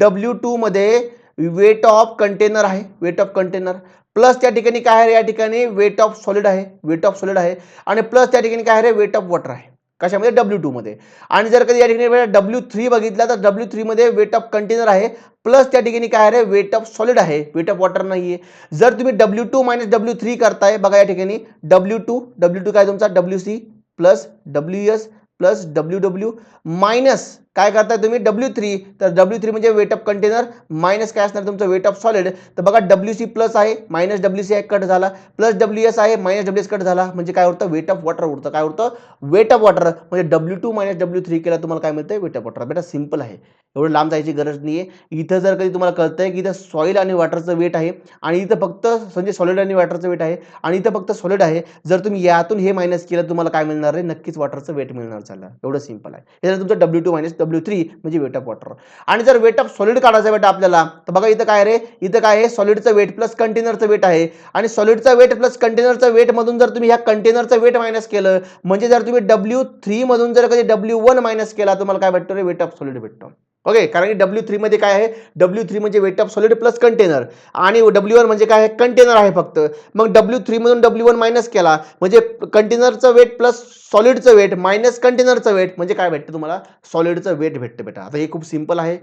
W2 मध्ये वेट ऑफ कंटेनर आहे, वेट ऑफ कंटेनर प्लस त्या ठिकाणी काय आहे, या ठिकाणी वेट ऑफ सॉलिड आहे, वेट ऑफ सॉलिड आहे, आणि प्लस त्या ठिकाणी काय आहे, वेट ऑफ वॉटर आहे. कशामध्ये, W2 मध्ये. आणि जर कधी या ठिकाणी W3 बघितला तर W3 मध्ये वेट ऑफ कंटेनर आहे प्लस त्या ठिकाणी काय आहे, वेट ऑफ सॉलिड आहे, वेट ऑफ वॉटर नाहीये. जर तुम्ही W2 मायनस W3 करताय बघा या ठिकाणी, W2 काय तुमचा WC plus WS plus WW minus काय करताय तुम्ही W3, तर W3 म्हणजे वेट ऑफ कंटेनर मायनस काय असणार तुमचं, वेट ऑफ सॉलिड. तर बघा WC प्लस आहे मायनस WC आहे कट झाला, प्लस WS आहे मायनस WS कट झाला, म्हणजे काय होतं, वेट ऑफ वॉटर उरतं. काय उरतं, वेट ऑफ वॉटर. म्हणजे W2 मायनस W3 केला तुम्हाला काय मिळतंय, वेट ऑफ वॉटर. बेटा सिंपल आहे, एवढं लांब जायची गरज नाहीये. इथं जर कधी तुम्हाला कळतंय की इथं सॉइल आणि वॉटरचं वेट आहे आणि इथं फक्त म्हणजे सॉलिड आणि वॉटरचं वेट आहे आणि इथं फक्त सॉलिड आहे, जर तुम्ही यातून हे मायनस केलं तुम्हाला काय मिळणार आहे, नक्कीच वॉटरचं वेट मिळणार. झालं, एवढं सिंपल आहे. हे तुमचं W2 मायनस W3 म्हणजे वेट ऑफ वॉटर. आणि जर वेट ऑफ सॉलिड काढायचं बेटा आपल्याला, तर बघा इथं काय रे, इथं काय आहे, सॉलिडचं वेट प्लस कंटेनरचं वेट आहे, आणि सॉलिडचं वेट प्लस कंटेनरचं वेट मधून जर तुम्ही ह्या कंटेनरचं वेट मायनस केलं, म्हणजे जर तुम्ही W3 मधून जर कधी W1 मायनस केला तुम्हाला काय भेटतो रे, वेट ऑफ सॉलिड भेटतो. ओके, कारण की W3 मध्ये काय आहे, W3 म्हणजे weight of solid plus container, आणि W1 म्हणजे काय आहे, कंटेनर आहे फक्त. मग W3 मधून W1 मायनस केला म्हणजे कंटेनरचं वेट प्लस सॉलिडचं वेट मायनस कंटेनरचं वेट, म्हणजे काय भेटतं तुम्हाला, सॉलिडचं वेट भेटतं बेटा. आता हे खूप सिंपल आहे,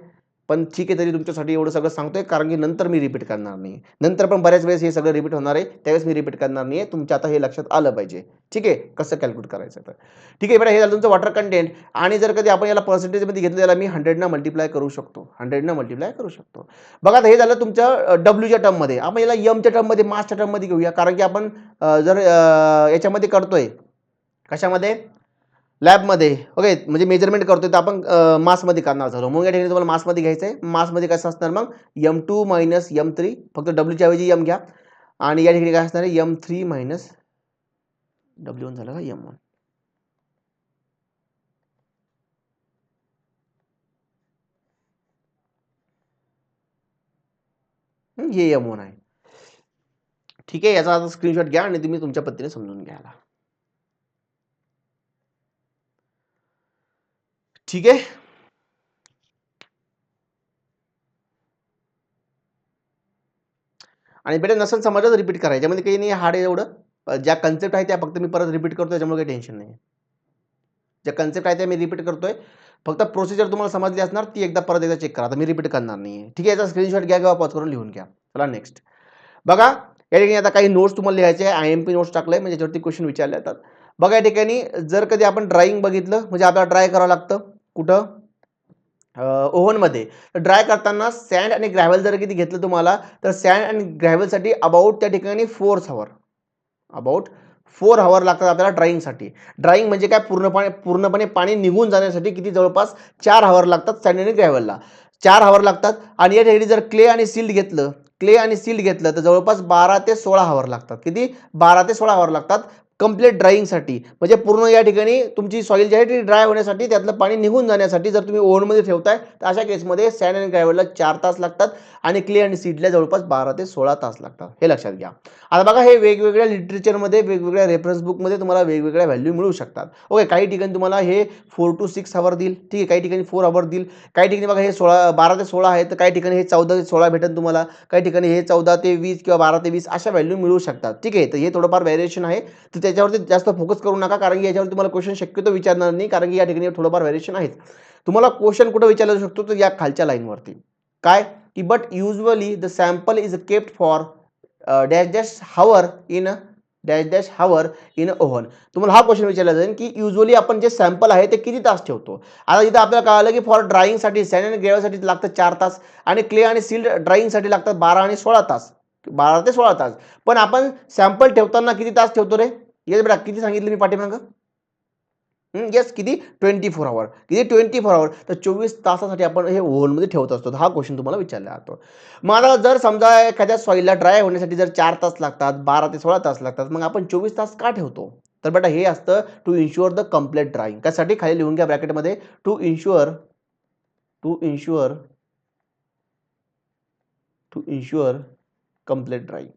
पण ठीक आहे, तरी तुमच्यासाठी एवढं सगळं सांगतोय कारण की नंतर मी रिपीट करणार नाही. नंतर पण बऱ्याच वेळेस हे सगळं रिपीट होणार आहे, त्यावेळेस मी रिपीट करणार नाही. तुमच्या आता हे लक्षात आलं पाहिजे. ठीक आहे, कसं कॅल्क्युलेट करायचं तर. ठीक आहे बेटा, हे झालं तुमचं वॉटर कंटेंट. आणि जर कधी आपण याला पर्सेंटेजमध्ये घेतलं, त्याला मी 100 मल्टिप्लाय करू शकतो, 100 मल्टिप्लाय करू शकतो. बघा आता हे झालं तुमच्या डब्ल्यूच्या टर्ममध्ये. आपण याला एमच्या टर्ममध्ये, मासच्या टर्ममध्ये घेऊया, कारण की आपण जर याच्यामध्ये करतोय, कशामध्ये, लॅबमध्ये, ओके, म्हणजे मेजरमेंट करतोय तर आपण मासमध्ये करणार झालो. मग या ठिकाणी तुम्हाला मासमध्ये घ्यायचं आहे. मासमध्ये कसं असणार मग, M2 मायनस M3, फक्त डब्ल्यूच्या ऐवजी M घ्या, आणि या ठिकाणी काय असणार आहे, M3 मायनस W1 झालं का, M1. हे M1 आहे. ठीक आहे, याचा आता स्क्रीनशॉट घ्या आणि तुम्ही तुमच्या पद्धतीने समजून घ्यायला. ठीक आहे. आणि बेटा नसेल समजलं तर रिपीट करा, याच्यामध्ये काही नाही हार्ड आहे एवढं. ज्या कन्सेप्ट आहे त्या फक्त मी परत रिपीट करतो, त्याच्यामुळे काही टेन्शन नाही. ज्या कन्सेप्ट आहे त्या मी रिपीट करतोय, फक्त प्रोसिजर तुम्हाला समजली असणार, ती परत एकदा चेक करा. आता मी रिपीट करणार नाही. ठीक आहे, याचा स्क्रीनशॉट घ्या किंवा पॉज करून लिहून घ्या. चला नेक्स्ट बघा, या ठिकाणी आता काही नोट्स तुम्हाला लिहायचे आहे. IMP नोट्स टाकलंय, म्हणजे याच्यावरती क्वेश्चन विचारले जातात. बघा या ठिकाणी जर कधी आपण ड्राइंग बघितलं, म्हणजे आपल्याला ड्राय करावं लागतं कुठं, ओव्हनमध्ये. तर ड्राय करताना सँड आणि ग्रॅव्हल जर किती घेतलं तुम्हाला, तर सँड आणि ग्रॅव्हलसाठी अबाउट त्या ठिकाणी 4 आवर, अबाउट 4 आवर लागतात आपल्याला ड्राईंगसाठी. ड्राईंग म्हणजे काय, पूर्णपणे पाणी निघून जाण्यासाठी किती, जवळपास 4 आवर लागतात सँड आणि ग्रॅव्हलला, 4 आवर लागतात. आणि या ठिकाणी जर क्ले आणि सिल्ड घेतलं, तर जवळपास 12 ते 16 आवर लागतात. किती, 12 ते 16 आवर लागतात कंप्लीट ड्राईंगसाठी. म्हणजे पूर्ण या ठिकाणी तुमची सॉइल जी आहे ती ड्राय होण्यासाठी, त्यातलं पाणी निघून जाण्यासाठी जर तुम्ही ओव्हनमध्ये ठेवताय, तर अशा केसमध्ये सँड आणि ग्रॅव्हलला 4 तास लागतात आणि क्ले आणि सीडला जवळपास 12 ते 16 तास लागतात. हे लक्षात घ्या. आता बघा, हे वेगवेगळ्या लिटरेचरमध्ये, वेगवेगळ्या रेफरन्स बुकमध्ये तुम्हाला वेगवेगळ्या व्हॅल्यू मिळू शकतात. ओके, काही ठिकाणी तुम्हाला हे 4 to 6 आवर देईल. ठीक आहे, काही ठिकाणी 4 आवर देईल, काही ठिकाणी बघा हे 12 ते 16 आहे, तर काही ठिकाणी हे 14 ते 16 भेटेल तुम्हाला, काही ठिकाणी हे 14 ते 20 किंवा 12 ते 20 अशा व्हॅल्यू मिळू शकतात. ठीक आहे, तर हे थोडंफार व्हेरिएशन आहे, तर त्याच्यावरती जास्त फोकस करू नका, कारण की याच्यावर तुम्हाला क्वेश्चन शक्यतो विचारणार नाही, कारण की या ठिकाणी थोडंफार व्हेरिएशन आहेत. तुम्हाला क्वेश्चन कुठं विचारला जाऊ शकतो, तर या खालच्या लाईनवरती. काय की, but usually the sample is kept for dash dash hour in dash dash hour in oven. तुम्हाला हा क्वेश्चन विचारला जाईल की युजली आपण जे सॅम्पल आहे ते किती तास ठेवतो. आता इथं आपल्याला कळालं की फॉर ड्राईंगसाठी सॅन आणि ग्रेव्हसाठी लागतात 4 तास आणि क्ले आणि सील्ड ड्राईंगसाठी लागतात 12 आणि 16 तास, 12 ते 16 तास. पण आपण सॅम्पल ठेवताना किती तास ठेवतो रे? येस बेटा, किती सांगितलं मी पाठीमागं? येस, किती? 24 आवर. किती? 24 आवर. तर 24 तासासाठी आपण हे ओव्हनमध्ये ठेवत असतो. हा क्वेश्चन तुम्हाला विचारला जातो. मग आता जर समजा एखाद्या सॉईलला ड्राय होण्यासाठी जर 4 तास लागतात, 12 ते 16 तास लागतात, मग आपण 24 तास का ठेवतो? तर बेटा हे असतं to ensure the complete drying. त्यासाठी खाली लिहून घ्या ब्रॅकेटमध्ये, to ensure complete drying.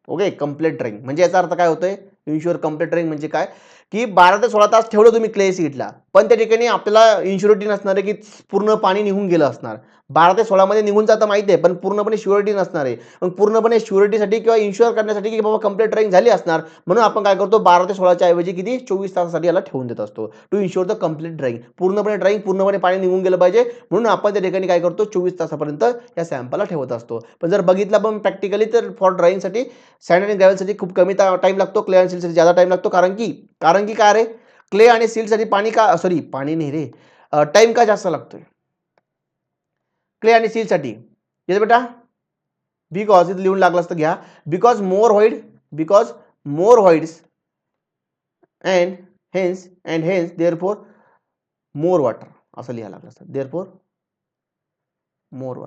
Okay, complete drying म्हणजे याचा अर्थ काय होतोय? इन्शुअर कंप्लीट ड्राईंग म्हणजे काय, की 12 ते 16 तास ठेवलं तुम्ही क्ले शीटला, पण त्या ठिकाणी आपल्याला इन्शुरिटी नसणार आहे की पूर्ण पाणी निघून गेलं असणार. 12 ते 16 मध्ये निघून जातं माहिती आहे, पण पूर्णपणे श्युरिटी नसणार आहे. मग पूर्णपणे श्युरिटीसाठी किंवा इन्शुअर करण्यासाठी की बाबा कंप्लीट ड्राईंग झाली असणार, म्हणून आपण काय करतो 12 ते 16च्या ऐवजी किती 24 तासासाठी याला ठेवून देत असतो. To ensure the complete drying, पूर्णपणे पाणी निघून गेलं पाहिजे, म्हणून आपण त्या ठिकाणी काय करतो 24 तासापर्यंत या सॅम्पलला ठेवत असतो. पण जर बघितलं आपण प्रॅक्टिकली तर फॉर ड्राईंगसाठी सॅन्ड आणि ग्रॅव्हलसाठी खूप कमी टाइम लागतो, क्ले आणि सीलसाठी ज्यादा टाइम लागतो. कारण की काय रे, क्ले आणि सीलसाठी पाणी नाही रे, टाइम का जास्त लागतोय क्ले आणि सीलसाठी? येस बेटा, बिकॉज इथं लिहून लागलं असतं घ्या, because more voids and hence therefore more water, असं लिहायला लागलं असतं. देअरफॉर मोर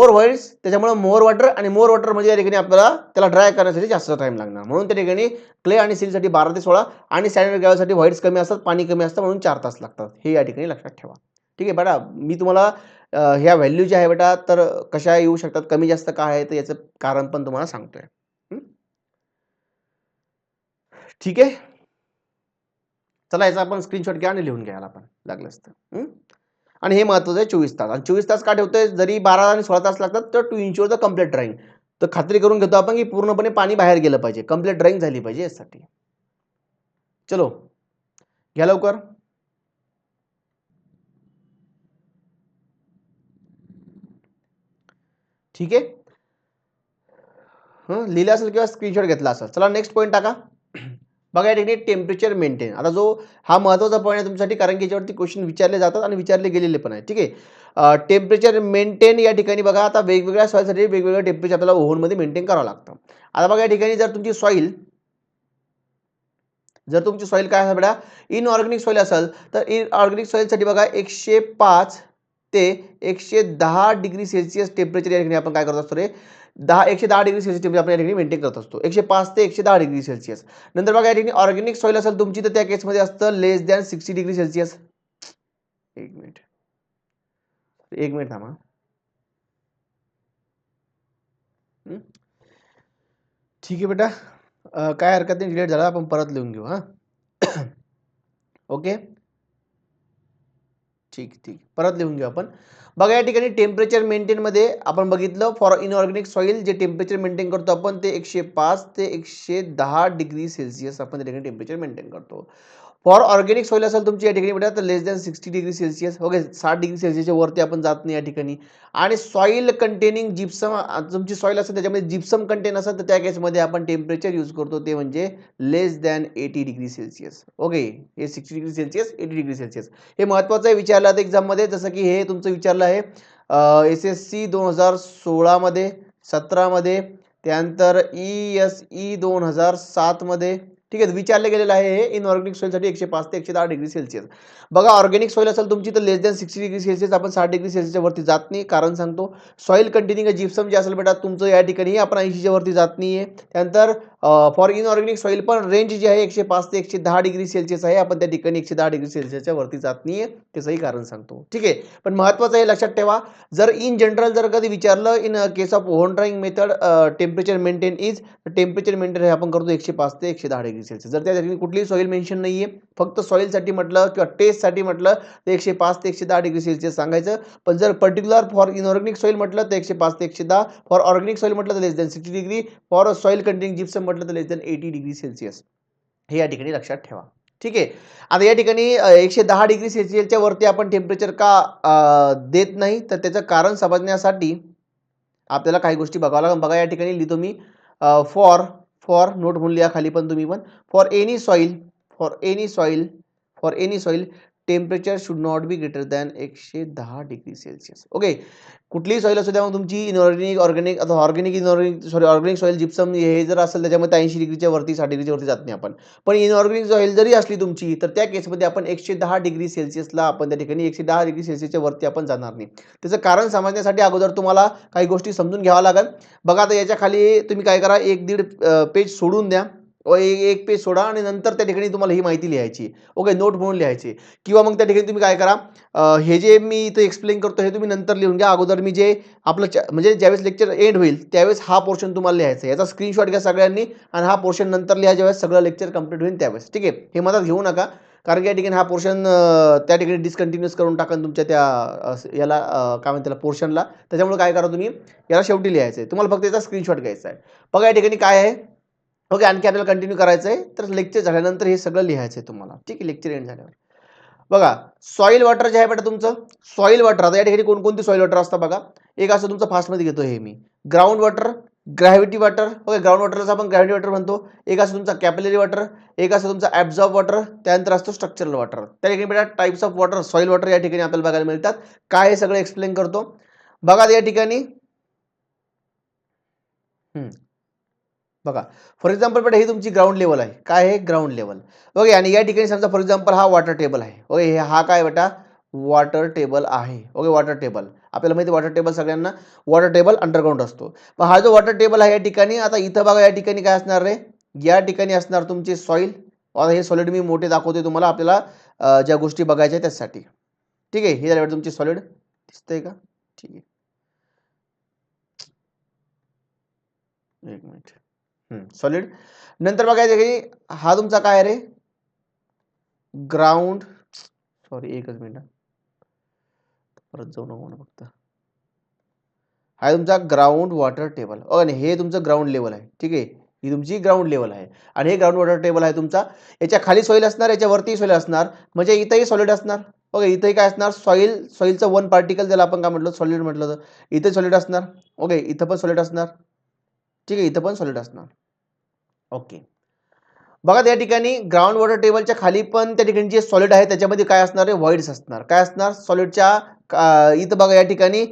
व्हाईट्स, त्याच्यामुळे मोर वॉटर म्हणजे या ठिकाणी आपल्याला त्याला ड्राय करण्यासाठी जास्त टाइम लागणार. म्हणून त्या ठिकाणी क्ले आणि सीलसाठी 12 ते 16 आणि सॅनिटरी ग्रॅव्हलसाठी व्हाईट्स कमी असतात, पाणी कमी असतं, म्हणून 4 तास लागतात. हे या ठिकाणी लक्षात ठेवा. ठीक आहे बेटा, मी तुम्हाला ह्या व्हॅल्यू ज्या आहे बेटा तर कशा येऊ शकतात, कमी जास्त काय आहे तर याचं कारण पण तुम्हाला सांगतोय. ठीक आहे, चला याचा आपण स्क्रीनशॉट घ्या आणि लिहून घ्यायला आपण लागलं असतं. आणि हे महत्त्वाचं आहे 24 तास. आणि 24 तास का ठेवतोय? जरी 12 आणि 16 तास लागतात तर to ensure the complete drying, तर खात्री करून घेतो आपण की पूर्णपणे पाणी बाहेर गेलं पाहिजे, कंप्लीट ड्राईंग झाली पाहिजे यासाठी. चलो घ्या लवकर. ठीक आहे, लिहिलं असेल किंवा स्क्रीनशॉट घेतला असेल. चला नेक्स्ट पॉईंट टाका. बघा या ठिकाणी टेम्परेचर मेंटेन. आता जो हा महत्त्वाचा पॉईंट आहे तुमच्यासाठी, कारण की याच्यावरती क्वेश्चन विचारले जातात आणि विचारले गेलेले पण आहे. ठीक आहे, टेम्परेचर मेंटेन या ठिकाणी बघा, आता वेगवेगळ्या सॉईलसाठी वेगवेगळं टेम्परेचर आपल्याला ओव्हनमध्ये मेंटेन करावं लागतं. आता बघा या ठिकाणी जर तुमची सॉईल काय असेल बेटा, इनऑर्गॅनिक सॉईल असेल तर इनऑर्गॅनिक सॉईलसाठी बघा 105 ते 110 डिग्री सेल्सिअस टेम्परेचर या ठिकाणी आपण काय करत असतो रे, 110 डिग्री सेल्सिअस टेम्परेचर आपण या ठिकाणी मेंटेन करत असतो. 105 ते 110 डिग्री सेल्सिअस. नंतर बघा या ठिकाणी ऑर्गॅनिक सॉईल असेल तुमची तर त्या केसमध्ये असतं लेस दॅन 60 डिग्री सेल्सिअस. एक मिनिट थांबा. ठीक आहे बेटा, काय हरकत नाही, डिलीट झाला, आपण परत लिहून घेऊ. ओके, ठीक परत लिहून घेऊ आपण. बघा या ठिकाणी टेम्परेचर मेंटेनमध्ये आपण बघितलं फॉर इनऑर्गॅनिक सॉईल जे टेम्परेचर मेंटेन करतो आपण ते 105 ते 110 डिग्री सेल्सिअस आपण त्या ठिकाणी टेम्परेचर मेंटेन करतो. फॉर ऑर्गॅनिक सॉईल असेल तुमची या ठिकाणी बेटा तर less than 60 degree Celsius. Okay, 60 degree सेल्सिअसच्या वरती आपण जात नाही या ठिकाणी. आणि सॉईल कंटेनिंग जिप्सम, तुमची सॉईल असेल त्याच्यामध्ये जिप्सम कंटेन असेल तर त्या केसमध्ये आपण टेम्परेचर यूज करतो ते म्हणजे लेस दॅन 80 डिग्री सेल्सिअस. ओके, हे 60 डिग्री सेल्सिअस, 80 डिग्री सेल्सिअस हे महत्त्वाचं आहे, विचारलं आहे एक्झाममध्ये. जसं की हे तुमचं विचारलं आहे SSC 2016 मध्ये, 17 मध्ये, त्यानंतर ESE 2007 मध्ये. ठीक आहे, विचारले गेलेलं आहे हे इनऑर्गॅनिक सॉईलसाठी 105 ते 110 डिग्री सेल्सिअस. बघा ऑर्गॅनिक सॉईल असेल तुमची तर लेस दॅन 60 डिग्री सेल्सिअस, आपण 60 डिग्री सेल्सिअसच्या वरती जात नाही. कारण सांगतो, सॉईल कंटेनिंग जिप्सम जे असेल बेटा तुमचं या ठिकाणी आपण 80च्या वरती जात नाहीये. त्यानंतर फॉर इनऑर्गॅनिक सॉईल पण रेंज जी आहे 105 ते 110 डिग्री सेल्सिअस आहे, आपण त्या ठिकाणी 110 डिग्री सेल्सिअसच्या वरती जात नाहीये. त्याचंही कारण सांगतो. ठीक आहे, पण महत्त्वाचं हे लक्षात ठेवा, जर इन जनरल जर कधी विचारलं in case of oven drawing method temperature maintain is, temperature maintain हे आपण करतो 105 ते 110 डिग्री सेल्सिअस. जर त्या ठिकाणी कुठलीही सॉईल मेन्शन नाहीये, फक्त सॉईलसाठी म्हटलं किंवा टेस्टसाठी म्हटलं तर 105 ते 110 डिग्री सेल्सिअस सांगायचं. पण जर पर्टिक्युलर फॉर इनऑर्गॅनिक सॉईल म्हटलं तर 105 ते 110, फॉर ऑर्गॅनिक सॉईल म्हटलं तर less than 60 degree, for soil containing gypsum म्हटलं तर लेस दॅन 80 डिग्री सेल्सिअस. हे या ठिकाणी लक्षात ठेवा. ठीक आहे, आता या ठिकाणी 110 डिग्री सेल्सिअसच्या वरती आपण टेम्परेचर का देत नाही तर त्याचं कारण समजण्यासाठी आपल्याला काही गोष्टी बघावं लागेल. बघा या ठिकाणी लिहितो मी, फॉर फॉर नोट म्हणून लिहा खाली पण तुम्ही पण for any soil for any soil temperature should not be greater than 110 degree Celsius. Okay, कुठलीही सॉईल असू द्या मग तुमची इनऑर्गॅनिक ऑर्गॅनिक अथवा ऑर्गॅनिक सॉईल जिप्सम हे जर असेल त्याच्यामध्ये 80 डिग्रीच्या वरती 60 डिग्रीच्या वरती जात नाही आपण. पण इनऑर्गॅनिक सॉईल जरी असली तुमची तर त्या केसमध्ये आपण 110 डिग्री सेल्सिअसला आपण त्या ठिकाणी 110 डिग्री सेल्सिअसच्या वरती आपण जाणार नाही. त्याचं कारण समजण्यासाठी अगोदर तुम्हाला काही गोष्टी समजून घ्याव्या लागेल. बघा आता याच्या खाली तुम्ही काय करा, 1-1.5 पेज सोडून द्या व एक पेज सोडा आणि नंतर त्या ठिकाणी तुम्हाला ही माहिती लिहायची. ओके, नोट म्हणून लिहायची. किंवा मग त्या ठिकाणी तुम्ही काय करा, हे जे मी इथं एक्सप्लेन करतो हे तुम्ही नंतर लिहून घ्या. अगोदर मी जे आपलं म्हणजे ज्यावेळेस लेक्चर एंड होईल त्यावेळेस हा पोर्शन तुम्हाला लिहायचा आहे. याचा स्क्रीनशॉट घ्या सगळ्यांनी आणि हा पोर्शन नंतर लिहा ज्यावेळेस सगळं लेक्चर कंप्लीट होईल त्यावेळेस. ठीक आहे, हे मनात घेऊ नका कारण की या ठिकाणी हा पोर्शन त्या ठिकाणी डिस्कंटिन्यूस करून टाका तुमच्या त्या याला काय म्हणतात त्याला पोर्शनला. त्याच्यामुळे काय करा तुम्ही याला शेवटी लिहायचं आहे. तुम्हाला फक्त याचा स्क्रीनशॉट घ्यायचा आहे. बघा या ठिकाणी काय आहे. ओके, आणखी आपल्याला कंटिन्यू करायचं आहे तर लेक्चर झाल्यानंतर हे सगळं लिहायचं आहे तुम्हाला. ठीक आहे, लेक्चर एंड झाल्यावर. बघा सॉईल वॉटर जे आहे बेटा तुमचं सॉईल वॉटर, आता या ठिकाणी कोणकोणती सॉईल वॉटर असतात बघा. एक असं तुमचं फास्टमध्ये घेतो हे मी ground water, gravity water. Okay, ground वॉटरला आपण ग्रॅव्हिटी वॉटर म्हणतो. एक असं तुमचा कॅपिलरी वॉटर, एक असं तुमचा ॲब्झॉर्ब वॉटर, त्यानंतर असतो स्ट्रक्चरल वॉटर. त्या ठिकाणी बेटा types of water soil water या ठिकाणी आपल्याला बघायला मिळतात. काय हे सगळं एक्सप्लेन करतो बघा या ठिकाणी. बघा फॉर एक्झाम्पल बेटा ही तुमची ग्राउंड लेवल आहे. काय आहे ग्राउंड लेवल. ओके, आणि या ठिकाणी समजा फॉर एक्झाम्पल हा वॉटर टेबल आहे. ओके, हा काय बेटा वॉटर टेबल आहे. ओके, वॉटर टेबल आपल्याला माहिती वॉटर टेबल सगळ्यांना वॉटर टेबल अंडरग्राऊंड असतो. मग हा जो वॉटर टेबल आहे या ठिकाणी आता इथं बघा या ठिकाणी काय असणार रे, या ठिकाणी असणार तुमचे सॉईल. आता हे सॉलिड मी मोठे दाखवते तुम्हाला आपल्याला ज्या गोष्टी बघायच्या त्यासाठी. ठीक आहे, हे झालं तुमचे सॉलिड दिसतंय का. ठीक आहे, एक मिनिट. सॉलिड नंतर बघायचं की हा तुमचा काय रे ग्राउंड, सॉरी एकच मिनिट परत जाऊ नको म्हणा फक्त. हा तुमचा ग्राउंड वॉटर टेबल. ओके, हे तुमचं ग्राउंड लेवल आहे. ठीक आहे, ही तुमची ग्राउंड लेवल आहे आणि हे ग्राउंड वॉटर टेबल आहे तुमचा. याच्या खाली सॉईल असणार, याच्या वरती सॉईल असणार, म्हणजे इथंही सॉलिड असणार. ओके, इथंही काय असणार सॉईलचं वन पार्टिकल ज्याला आपण काय म्हटलं सॉलिड म्हटलं तर इथे सॉलिड असणार. ओके, इथं पण सॉलिड असणार. ठीक आहे, इथं पण सॉलिड असणार. ओके, बघा त्या ठिकाणी ग्राउंड वॉटर टेबलच्या खाली पण त्या ठिकाणी जे सॉलिड आहे त्याच्यामध्ये काय असणार आहे व्हॉइड्स असणार. काय असणार सॉलिडच्या इथं बघा या ठिकाणी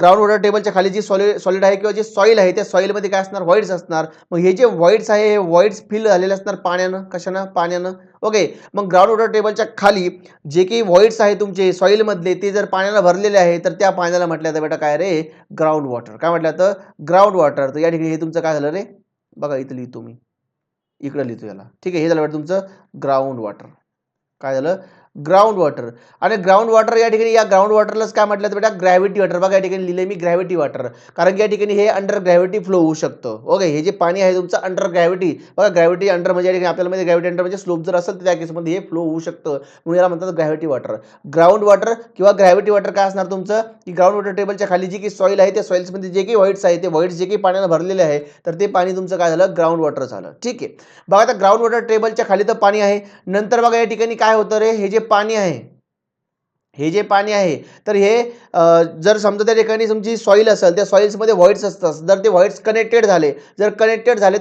ग्राउंड वॉटर टेबलच्या खाली जी सॉलिड आहे किंवा जे सॉईल आहे त्या सॉईलमध्ये काय असणार व्हॉइड्स असणार. मग हे जे व्हॉइड्स आहे हे व्हॉइड्स फिल झालेले असणार पाण्यानं. कशानं पाण्यानं. ओके, मग ग्राउंड वॉटर टेबलच्या खाली जे काही व्हॉइड्स आहे तुमचे सॉईलमधले ते जर पाण्यानं भरलेले आहे तर त्या पाण्याला म्हटलं तर बेटा काय रे ग्राउंड वॉटर. काय म्हटलं तर ग्राउंड वॉटर. तर या ठिकाणी हे तुमचं काय झालं रे बघा इथं लिहितो मी इकडे लिहितो याला. ठीक आहे, हे झालं तुमचं ग्राउंड वॉटर. काय झालं ग्राउंड वॉटर. आणि ग्राउंड वॉटर या ठिकाणी या ग्राउंड वॉटरलाच काय म्हटलं तर बेटा ग्रॅव्हिटी वॉटर. बघा या ठिकाणी लिहिले मी ग्रॅव्हिटी वॉटर कारण की या ठिकाणी हे अंडर ग्रॅव्हिटी फ्लो होऊ शकतं. ओके, हे जे पाणी आहे तुमचं अंडर ग्रॅव्हिटी. बघा ग्रॅव्हिटी अंडर म्हणजे या ठिकाणी आपल्याला माहिती ग्रॅव्हिटी अंडर म्हणजे स्लोप जर असेल तर त्या केसमध्ये हे फ्लो होऊ शकतं म्हणून याला म्हणतात ग्रॅव्हिटी वॉटर. ग्राउंड वॉटर किंवा ग्रॅव्हिटी वॉटर काय असणार तुमचं की ग्राउंड वॉटर टेबलच्या खाली जी काही सॉईल आहे त्या सॉईल्समध्ये जे काही व्हॉइड्स आहे ते व्हॉइड्स जे काही पाण्यानं भरलेले आहे तर ते पाणी तुमचं काय झालं ग्राउंड वॉटर झालं. ठीक आहे, बघा आता ग्राउंड वॉटर टेबलच्या खाली तर पाणी आहे. नंतर बघा या ठिकाणी काय होतं रे हे जे पाणी आहे हे जे पाणी आहे तर हे जर समजा त्या ठिकाणी तुमची सॉईल असेल त्या सॉईल्समध्ये व्हॉइड्स असतात. जर ते व्हॉइड्स कनेक्टेड झाले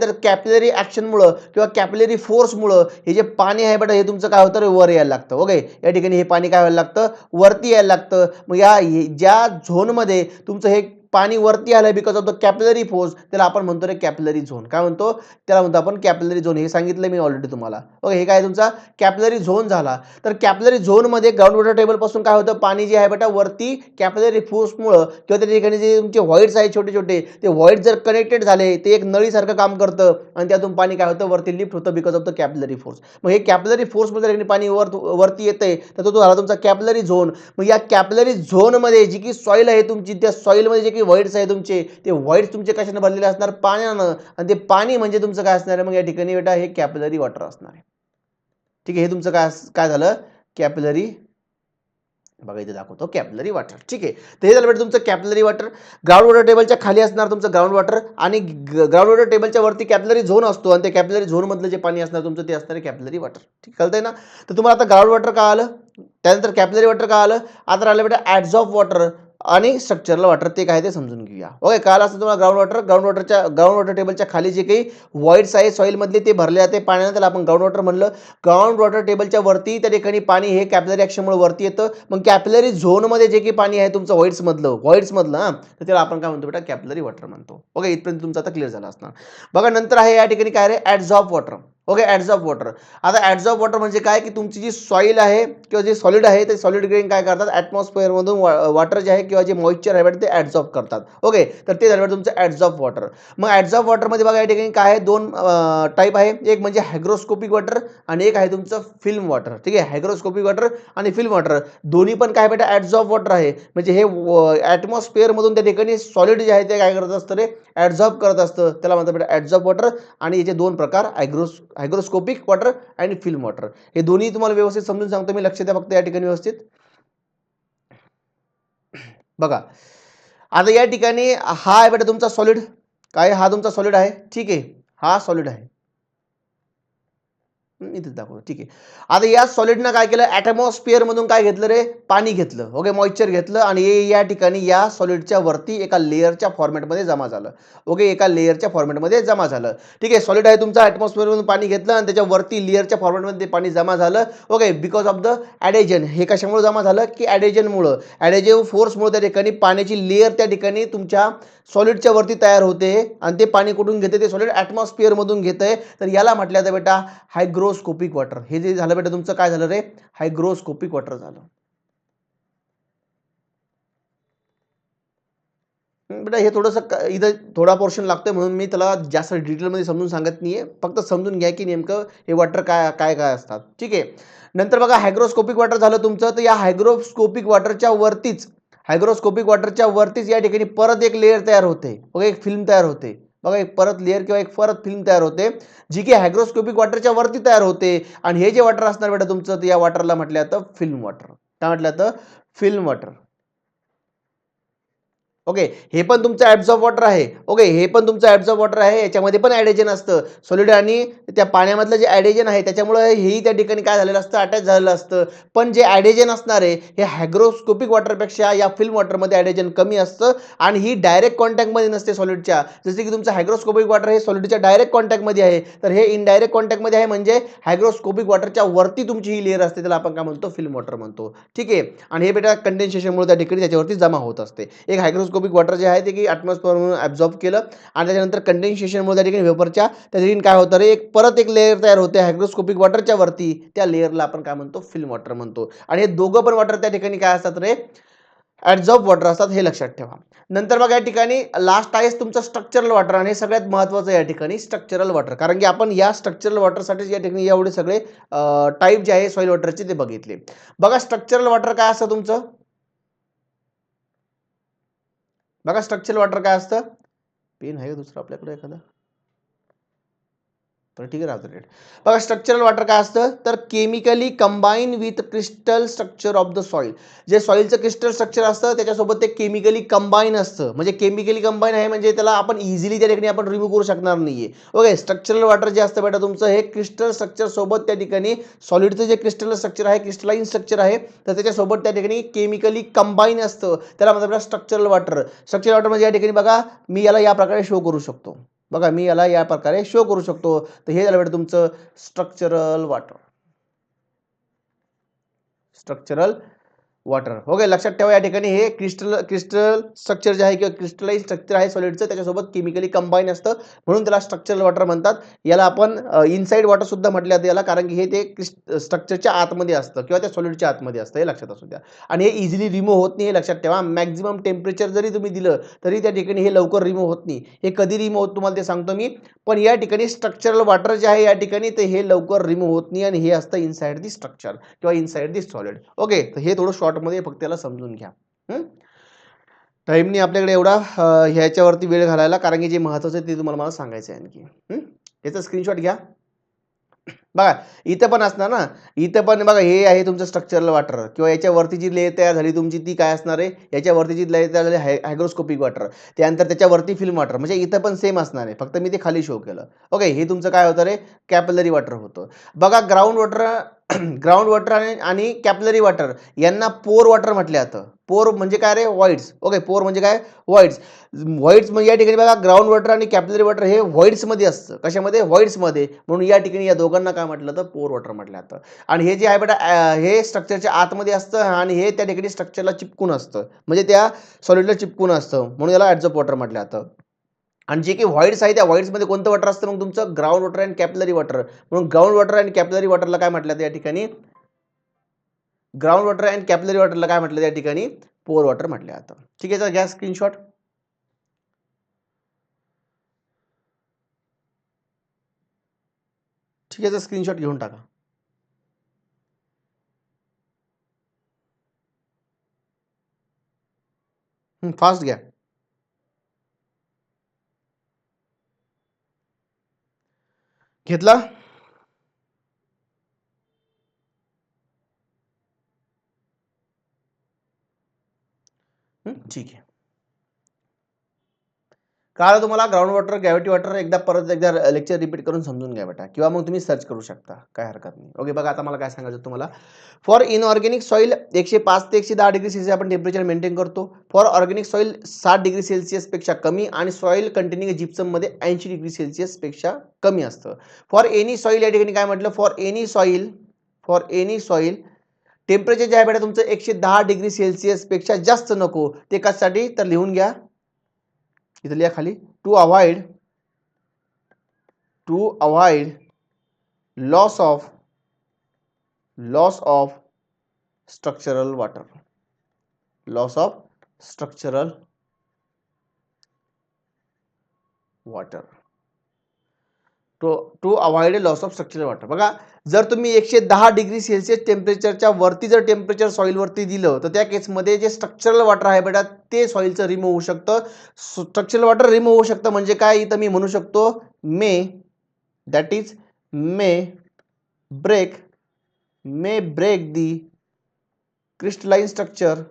तर कॅपिलरी ॲक्शनमुळं किंवा कॅपिलरी फोर्समुळं हे जे पाणी आहे बट हे तुमचं काय होतं रे वर यायला लागतं. ओके, या ठिकाणी हे पाणी काय व्हायला लागतं वरती यायला लागतं. मग ज्या झोनमध्ये तुमचं हे पाणी वरती आलं because of the capillary force त्याला आपण म्हणतो रे कॅपिलरी झोन. काय म्हणतो त्याला म्हणतो आपण कॅपिलरी झोन. हे सांगितलं मी ऑलरेडी तुम्हाला. ओके, हे काय तुमचा कॅपिलरी झोन झाला. तर कॅपिलरी झोनमध्ये ग्राउंड वॉटर टेबलपासून काय होतं पाणी जे आहे बेटा वरती कॅपिलरी फोर्समुळं किंवा त्या ठिकाणी जे तुमचे व्हॉइड्स आहेत छोटे छोटे ते व्हॉइड जर कनेक्टेड झाले ते एक नळीसारखं काम करतं आणि त्यातून पाणी काय होतं वरती लिफ्ट होतं because of the capillary force. मग हे कॅपिलरी फोर्समध्ये पाणी वरती येतंय तर तो झाला तुमचा कॅपिलरी झोन. मग या कॅपिलरी झोनमध्ये जी की सॉईल आहे तुमची त्या सॉईलमध्ये जे काही व्हॉइड्स आहे तुमचे ते व्हॉइड्स तुमचे कशाने भरलेले असणार पाण्यानं आणि ते पाणी म्हणजे तुमचं काय असणार आहे मग या ठिकाणी बेटा हे कॅपिलरी वॉटर असणार आहे. ठीक आहे, हे तुमचं काय काय झालं कॅपिलरी. बघा इथे दाखवतो कॅपिलरी वॉटर. ठीक आहे, तर हे झालं बेटा तुमचं कॅपिलरी वॉटर. ग्राउंड वॉटर टेबलच्या खाली असणार तुमचं ग्राउंड वॉटर आणि ग्राउंड वॉटर टेबलच्या वरती कॅपिलरी झोन असतो आणि त्या कॅपिलरी झोन मधलं जे पाणी असणार तुमचं ते असणार कॅपिलरी वॉटर. ठीक कळतंय ना. तर तुम्हाला आता ग्राउंड वॉटर का आलं त्यानंतर कॅपिलरी वॉटर का आलं. आता राहिलं बेटा ॲड्झॉर्ब वॉटर. आणि स्ट्रक्चरल वॉटर ते काय ते समजून घेऊया. ओके, कळालं असतं तुम्हाला. ग्राउंड वॉटर टेबलच्या खाली जे काही व्हॉइड्स आहे सॉइल मधले ते भरले जाते पाण्याने, त्याला आपण ग्राउंड वॉटर म्हणलं. ग्राउंड वॉटर टेबलच्या वरती त्या ठिकाणी पाणी हे कॅपिलरी ऍक्शनमुळे वरती येतं. मग कॅपिलरी झोनमध्ये जे काही पाणी आहे तुमचं व्हॉइड्स मधलं तर त्याला आपण काय म्हणतो बेटा, कॅपिलरी वॉटर म्हणतो. ओके, इथपर्यंत तुमचं आता क्लिअर झालं असणार. बघा नंतर आहे या ठिकाणी काय रे, adsorb water. Okay, adsorb water. आता ऍड्झॉर्ब वॉटर म्हणजे काय, की तुमची जी सॉइल आहे किंवा जे सॉलिड आहे ते सॉलिड ग्रेन काय करतात, ऍटमॉस्फिअर मधून वॉटर जे आहे किंवा जे मॉइश्चर आहे ते ऍड्झॉर्ब करतात. ओके, तर ते झालं तुमचं ऍड्झॉर्ब वॉटर. मग ऍड्झॉर्ब वॉटर मध्ये बघा या ठिकाणी काय आहे, दोन टाईप आहे. एक म्हणजे हायग्रोस्कोपिक वॉटर आणि एक आहे तुमचं फिल्म वॉटर. ठीक आहे, हायग्रोस्कोपिक वॉटर आणि फिल्म वॉटर दोन्ही पण काय बेटा ऍड्झॉर्ब वॉटर आहे. म्हणजे हे ऍटमॉस्फिअर मधून त्या ठिकाणी सॉलिड जे आहे ते काय करत असतं रे, ऍड्झॉर्ब करत असतं. त्याला म्हणतात बेटा ऍड्झॉर्ब वॉटर. आणि याचे दोन प्रकार, हायग्रोस्कोपिक वॉटर आणि फिल्म वॉटर. हे दोन्ही तुम्हाला व्यवस्थित समजून सांगतो मी, लक्ष द्या फक्त या ठिकाणी व्यवस्थित. बघा आता या ठिकाणी हा आहे बेटा तुमचा सॉलिड. काय, हा तुमचा सॉलिड आहे. ठीक आहे, हा सॉलिड आहे. इथेच दाखवलं. ठीक आहे. आता या सॉलिडनं काय केलं, ऍटमॉस्फिअर मधून काय घेतलं रे, पाणी घेतलं. ओके, मॉइश्चर घेतलं आणि हे या ठिकाणी या सॉलिडच्या वरती एका लेअरच्या फॉर्मॅटमध्ये जमा झालं. ओके, एका लेअरच्या फॉर्मॅटमध्ये जमा झालं. ठीक आहे, सॉलिड आहे तुमचा, ऍटमॉस्फिअर मधून पाणी घेतलं आणि त्याच्या वरती लेअरच्या फॉर्मॅटमध्ये पाणी जमा झालं. Okay, because of the adhesion. हे कशामुळे जमा झालं, की ॲडेजनमुळं, ॲडेजिव्ह फोर्समुळे त्या ठिकाणी पाण्याची लेअर त्या ठिकाणी तुमच्या सॉलिडच्या वरती तयार होते आणि ते पाणी कुठून घेते, ते सॉलिड ऍटमॉस्फिअर मधून घेतंय. तर याला म्हटलं जातं बेटा हायग्रोस्कोपिक वॉटर. हे जे झालं बेटा तुमचं काय झालं रे, हायग्रोस्कोपिक वॉटर झालं. बेटा हे थोडंसं इथं थोडा पोर्शन लागतोय म्हणून मी त्याला जास्त डिटेलमध्ये समजून सांगत नाहीये. फक्त समजून घ्या की नेमकं हे वॉटर काय काय काय असतात. ठीक आहे. नंतर बघा हायग्रोस्कोपिक वॉटर झालं तुमचं. तर या हायग्रोस्कोपिक वॉटरच्या वरतीच या ठिकाणी परत एक लेअर तयार होते. बघा एक फिल्म तयार होते. बघा एक परत लेअर किंवा एक परत फिल्म तयार होते, जी की हायग्रोस्कोपिक वॉटरच्या वरती तयार होते. आणि हे जे वॉटर असणार बेटा तुमचं, तर या वॉटरला म्हटलं जातं फिल्म वॉटर. काय म्हटलं जातं, फिल्म वॉटर. ओके, हे पण तुमचं ऍब्झॉर्ब वॉटर आहे. ओके, हे पण तुमचं ऍब्झॉर्ब वॉटर आहे. याच्यामध्ये पण ॲडेजन असतं. सॉलिड आणि त्या पाण्यामधलं जे ॲडेजन आहे त्याच्यामुळे हेही त्या ठिकाणी काय झालेलं असतं, अटॅच झालेलं असतं. पण जे ॲडेजन असणार आहे हे हायग्रोस्कोपिक वॉटरपेक्षा या फिल्म वॉटरमध्ये ॲडेजन कमी असतं आणि ही डायरेक्ट कॉन्टॅक्टमध्ये नसते सॉलिडच्या. जसे की तुमचं हायग्रोस्कोपिक वॉटर हे सॉलिडच्या डायरेक्ट कॉन्टॅक्टमध्ये आहे, तर हे इनडायरेक्ट कॉन्टॅक्टमध्ये आहे. म्हणजे हायग्रोस्कोपिक वॉटरच्या वरती तुमची ही लेअर असते, त्याला आपण काय म्हणतो, फिल्म वॉटर म्हणतो. ठीक आहे. आणि हे बेटा कंडेन्सेशनमुळे त्या ठिकाणी त्याच्यावरती जमा होत असते. एक हायग्रोस्कोपिक वॉटर जे आहे ते की ॲटमॉस्फिअरमधून ॲब्झॉर्ब केलं आणि त्याच्यानंतर कंडेन्सेशनमुळे त्या ठिकाणी वेपरच्या त्या ठिकाणी काय होतं रे, एक परत एक लेअर तयार होते हायग्रोस्कोपिक वॉटरच्या वरती. त्या लेअरला आपण काय म्हणतो, फिल्म वॉटर म्हणतो. आणि हे दोघं पण वॉटर त्या ठिकाणी काय असतात रे, ॲब्झॉर्ब वॉटर असतात. हे लक्षात ठेवा. नंतर बघा या ठिकाणी लास्ट आहे तुमचं स्ट्रक्चरल वॉटर. आणि हे सगळ्यात महत्त्वाचं या ठिकाणी स्ट्रक्चरल वॉटर, कारण की आपण या स्ट्रक्चरल वॉटरसाठी या ठिकाणी एवढे सगळे टाईप जे आहे सॉइल वॉटरचे ते बघितले. बघा स्ट्रक्चरल वॉटर काय असतं तुमचं. बघा स्ट्रक्चरल वॉटर काय असतं. पेन आहे का दुसरा आपल्याकडे एखादा, तर ठीक आहे राहतो रेट. बघा स्ट्रक्चरल वॉटर काय असतं, तर chemically combine with crystal structure of the soil. जे सॉइलचं क्रिस्टल स्ट्रक्चर असतं त्याच्यासोबत ते केमिकली कंबाईन असतं. म्हणजे केमिकली कंबाईन आहे म्हणजे त्याला आपण इझिली त्या ठिकाणी आपण रिमूव्ह करू शकणार नाहीये. ओके, स्ट्रक्चरल वॉटर जे असतं बेटा तुमचं हे क्रिस्टल स्ट्रक्चर सोबत त्या ठिकाणी सॉलिडचं जे क्रिस्टल स्ट्रक्चर आहे, क्रिस्टलाइन स्ट्रक्चर आहे, तर त्याच्यासोबत त्या ठिकाणी केमिकली कंबाईन असतं. त्याला म्हणतात स्ट्रक्चरल वॉटर. स्ट्रक्चरल वॉटर म्हणजे या ठिकाणी बघा मी याला या प्रकारे शो करू शकतो. बघा मी याला या प्रकारे शो करू शकतो. तर हे झालं बेटा तुमचं structural water. Structural water. Okay, लक्षात ठेवा या ठिकाणी हे क्रिस्टल स्ट्रक्चर जे आहे किंवा क्रिस्टलाइज स्ट्रक्चर आहे सॉलिडचं त्याच्यासोबत केमिकली कंबाईन असतं, म्हणून त्याला स्ट्रक्चरल वॉटर म्हणतात. याला आपण इनसाइड वॉटर सुद्धा म्हटलं जातं याला, कारण की हे ते स्ट्रक्चरच्या आतमध्ये असतं किंवा त्या सॉलिडच्या आतमध्ये असतं. हे लक्षात असू द्या. आणि हे इझिली रिमूव्ह होत नाही, हे लक्षात ठेवा. मॅक्झिमम टेम्परेचर जरी तुम्ही दिलं तरी त्या ठिकाणी हे लवकर रिमूव्ह होत नाही. हे कधी रिमूव्ह होत तुम्हाला ते सांगतो मी. पण या ठिकाणी स्ट्रक्चरल वॉटर जे आहे या ठिकाणी ते हे लवकर रिमूव्ह होत नाही आणि हे असतं इनसाइड दी स्ट्रक्चर किंवा इनसाइड दी सॉलिड. ओके, तर हे थोडं शॉर्टमध्ये फक्त त्याला समजून घ्या. टाईम नाही आपल्याकडे एवढा ह्याच्यावरती वेळ घालायला, कारण की जे महत्त्वाचं आहे ते तुम्हाला मला सांगायचं आहे आणखी. याचा स्क्रीनशॉट घ्या. बघा इथं पण असणार ना, इथं पण बघा हे आहे तुमचं स्ट्रक्चरल वॉटर किंवा याच्यावरती जी लेयर तयार झाली तुमची ती काय असणार आहे, याच्यावरती जी लेयर तयार झाली हायग्रोस्कोपिक वॉटर, त्यानंतर त्याच्यावरती फिल्म वॉटर, म्हणजे इथं पण सेम असणार आहे, फक्त मी ते खाली शो केलं. ओके, हे तुमचं काय होतं रे, कॅपिलरी वॉटर होतं. बघा ग्राउंड वॉटर ग्राउंड वॉटर आणि कॅपिलरी वॉटर यांना पोर वॉटर म्हटलं जातं. पोर म्हणजे काय रे, व्हॉइड्स. ओके, पोर म्हणजे काय, व्हॉइड्स. व्हॉइड्स म्हणजे या ठिकाणी बघा ग्राउंड वॉटर आणि कॅपिलरी वॉटर हे व्हॉइड्समध्ये असतं. कशामध्ये, व्हॉइड्समध्ये. म्हणून या ठिकाणी या दोघांना काय म्हटलं तर पोर वॉटर म्हटलं जातं. आणि हे जे आहे बेटा हे स्ट्रक्चरच्या आतमध्ये असतं आणि हे त्या ठिकाणी स्ट्रक्चरला चिपकून असतं, म्हणजे त्या सॉलिडला चिपकून असतं, म्हणून याला ॲड्झॉर्ब वॉटर म्हटलं जातं. आणि जे काही व्हॉइड्स आहे त्या व्हॉइड्समध्ये कोणतं वॉटर असतं मग तुमचं, ग्राउंड वॉटर आणि कॅपिलरी वॉटर. म्हणून ग्राउंड वॉटर आणि कॅपिलरी वॉटरला काय म्हटलं या ठिकाणी, ग्राउंड वॉटर अँड कॅपिलरी वॉटरला काय म्हटलं त्या ठिकाणी, पोर वॉटर म्हटलं जातं. ठीक आहे, तर घ्या स्क्रीनशॉट. ठीक आहे, तर स्क्रीनशॉट घेऊन टाका. फास्ट घ्या. घेतला. ठीक आहे. कारण तुम्हाला ग्राउंड वॉटर, ग्रॅव्हिटी वॉटर एकदा परत एकदा लेक्चर रिपीट करून समजून घ्या बेटा, किंवा मग तुम्ही सर्च करू शकता, काय हरकत नाही. ओके, बघा आता मला काय सांगायचं तुम्हाला. फॉर इनऑर्गॅनिक सॉईल 105 ते 110 डिग्री सेल्सिअस आपण टेम्परेचर मेंटेन करतो. For organic soil 7 degree Celsius पेक्षा कमी आणि सॉईल कंटेनिंग जिप्सम मध्ये 80 डिग्री सेल्सिअस पेक्षा कमी असतं. फॉर एनी सॉईल या ठिकाणी काय म्हटलं, फॉर एनी सॉईल टेम्परेचर जे आहे बेटा तुमचं 110 डिग्री सेल्सिअस पेक्षा जास्त नको. ते कशासाठी तर लिहून घ्या, इथं लिहा खाली, to avoid loss of structural water, loss of structural water, to avoid loss of structural water. बघा जर तुम्ही 110 डिग्री सेल्सिअस टेम्परेचरच्या वरती जर टेम्परेचर सॉईलवरती दिलं तर त्या केसमध्ये जे स्ट्रक्चरल वॉटर आहे बेटा ते सॉईलचं रिमूव्ह होऊ शकतं. स्ट्रक्चरल वॉटर रिमूव्ह होऊ शकतं म्हणजे काय, इथं मी म्हणू शकतो may, that is may break the crystalline structure,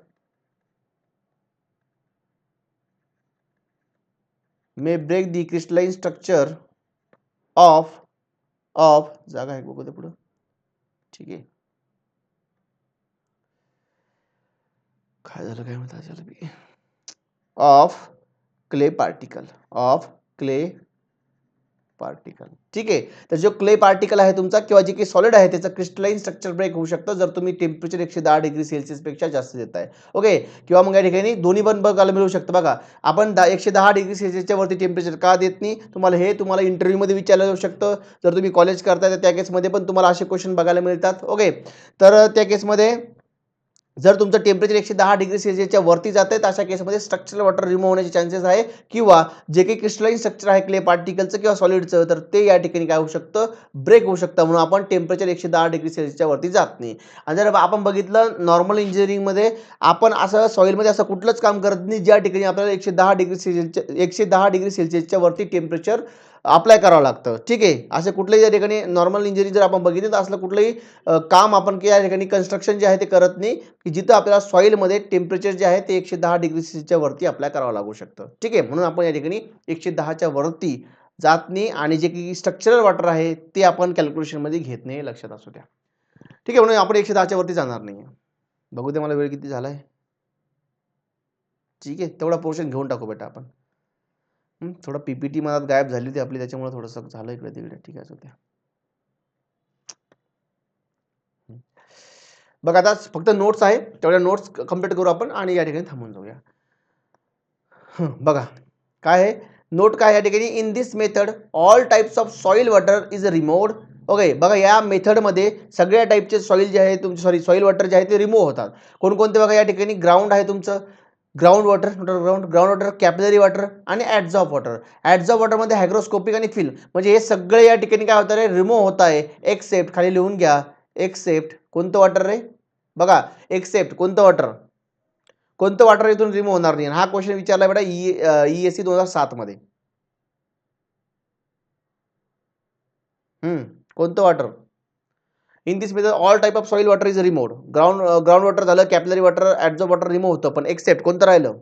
may break the crystalline structure of जागा आहे बघू दे पुढं. ठीक आहे, काय झालं काय म्हणतात, ऑफ क्ले पार्टिकल. ठीक आहे, तर जो क्ले पार्टिकल आहे तुमचा किंवा जे काही सॉलिड आहे त्याचं क्रिस्टलाइन स्ट्रक्चर ब्रेक होऊ शकतं जर तुम्ही टेम्परेचर 110 डिग्री सेल्सिअस पेक्षा जास्त देताय. ओके, किंवा मग या ठिकाणी दोन्ही पण बघायला मिळू शकतं. बघा आपण 110 डिग्री सेल्सिअसच्या वरती टेम्परेचर का देत नाही, तुम्हाला इंटरव्ह्यूमध्ये विचारलं जाऊ शकतं. जर तुम्ही कॉलेज करताय तर त्या केसमध्ये पण तुम्हाला असे क्वेश्चन बघायला मिळतात. ओके, तर त्या केसमध्ये जर तुमचं टेम्परेचर 110 डिग्री सेल्सिअसच्या वरती जात आहे तर अशा केसमध्ये स्ट्रक्चरल वॉटर रिमूव्ह होण्याचे चान्सेस आहे, किंवा जे काही क्रिस्टलाइन स्ट्रक्चर आहे क्ले पार्टिकलचं किंवा सॉलिडचं तर ते या ठिकाणी काय होऊ शकतं, ब्रेक होऊ शकतं. म्हणून आपण टेम्परेचर 110 डिग्री सेल्सिअसच्या वरती जात नाही. आणि जर आपण बघितलं नॉर्मल इंजिनिअरिंगमध्ये आपण असं सॉइलमध्ये असं कुठलंच काम करत नाही ज्या ठिकाणी आपल्याला 110 डिग्री सेल्सिअसच्या वरती टेम्परेचर अप्लाय करावं लागतं. ठीक आहे, असे कुठल्याही या ठिकाणी नॉर्मल इंजिनिअरिंग जर आपण बघितलं तर असलं कुठलंही काम आपण या ठिकाणी कन्स्ट्रक्शन जे आहे ते करत नाही की जिथं आपल्याला सॉईलमध्ये टेम्परेचर जे आहे ते 110 डिग्री सेल्सिअसच्या वरती अप्लाय करावं लागू शकतं. ठीक आहे, म्हणून आपण या ठिकाणी 110च्या वरती जात नाही आणि जे काही स्ट्रक्चरल वॉटर आहे ते आपण कॅल्क्युलेशनमध्ये घेत नाही, लक्षात असू द्या. ठीक आहे, म्हणून आपण 110च्या वरती जाणार नाही. बघू दे मला वेळ किती झालाय. ठीक आहे, तेवढा पोर्शन घेऊन टाकू बेटा आपण. थोडा पीपीटी मनात गायब झाली होती आपली, त्याच्यामुळे थोडंसं झालं इकडे तिकडे. ठीक आहे, असू द्या. बघा आता फक्त नोट्स आहे, तेवढ्या नोट्स कम्प्लीट करू आपण आणि या ठिकाणी थांबून जाऊया. बघा काय आहे नोट, काय या ठिकाणी, in this method all types of soil water is removed. Okay, बघा या मेथडमध्ये सगळ्या टाईपचे सॉइल जे आहे तुमचे सॉइल वॉटर जे आहे ते रिमूव्ह होतात. कोणकोणते बघा या ठिकाणी, ग्राउंड आहे तुमचं, ग्राउंड वॉटर, कॅपिलरी वॉटर आणि ॲड्झॉर्ब वॉटर. ॲड्झॉर्ब वॉटरमध्ये हायग्रोस्कोपिक आणि फिल्म, म्हणजे हे सगळे या ठिकाणी काय होतं रे, रिमूव्ह होत आहे, एक्सेप्ट, खाली लिहून घ्या, एक्सेप्ट कोणतं वॉटर रे, बघा एक्सेप्ट कोणतं वॉटर इथून रिमूव्ह होणार नाही. हा क्वेश्चन विचारला बेटा ESC 2007 मध्ये. कोणतं water, in this method all type of soil water is removed. Ground water झालं, capillary water, absorb water remove होतं, पण एक्सेप्ट कोणतं राहिलं?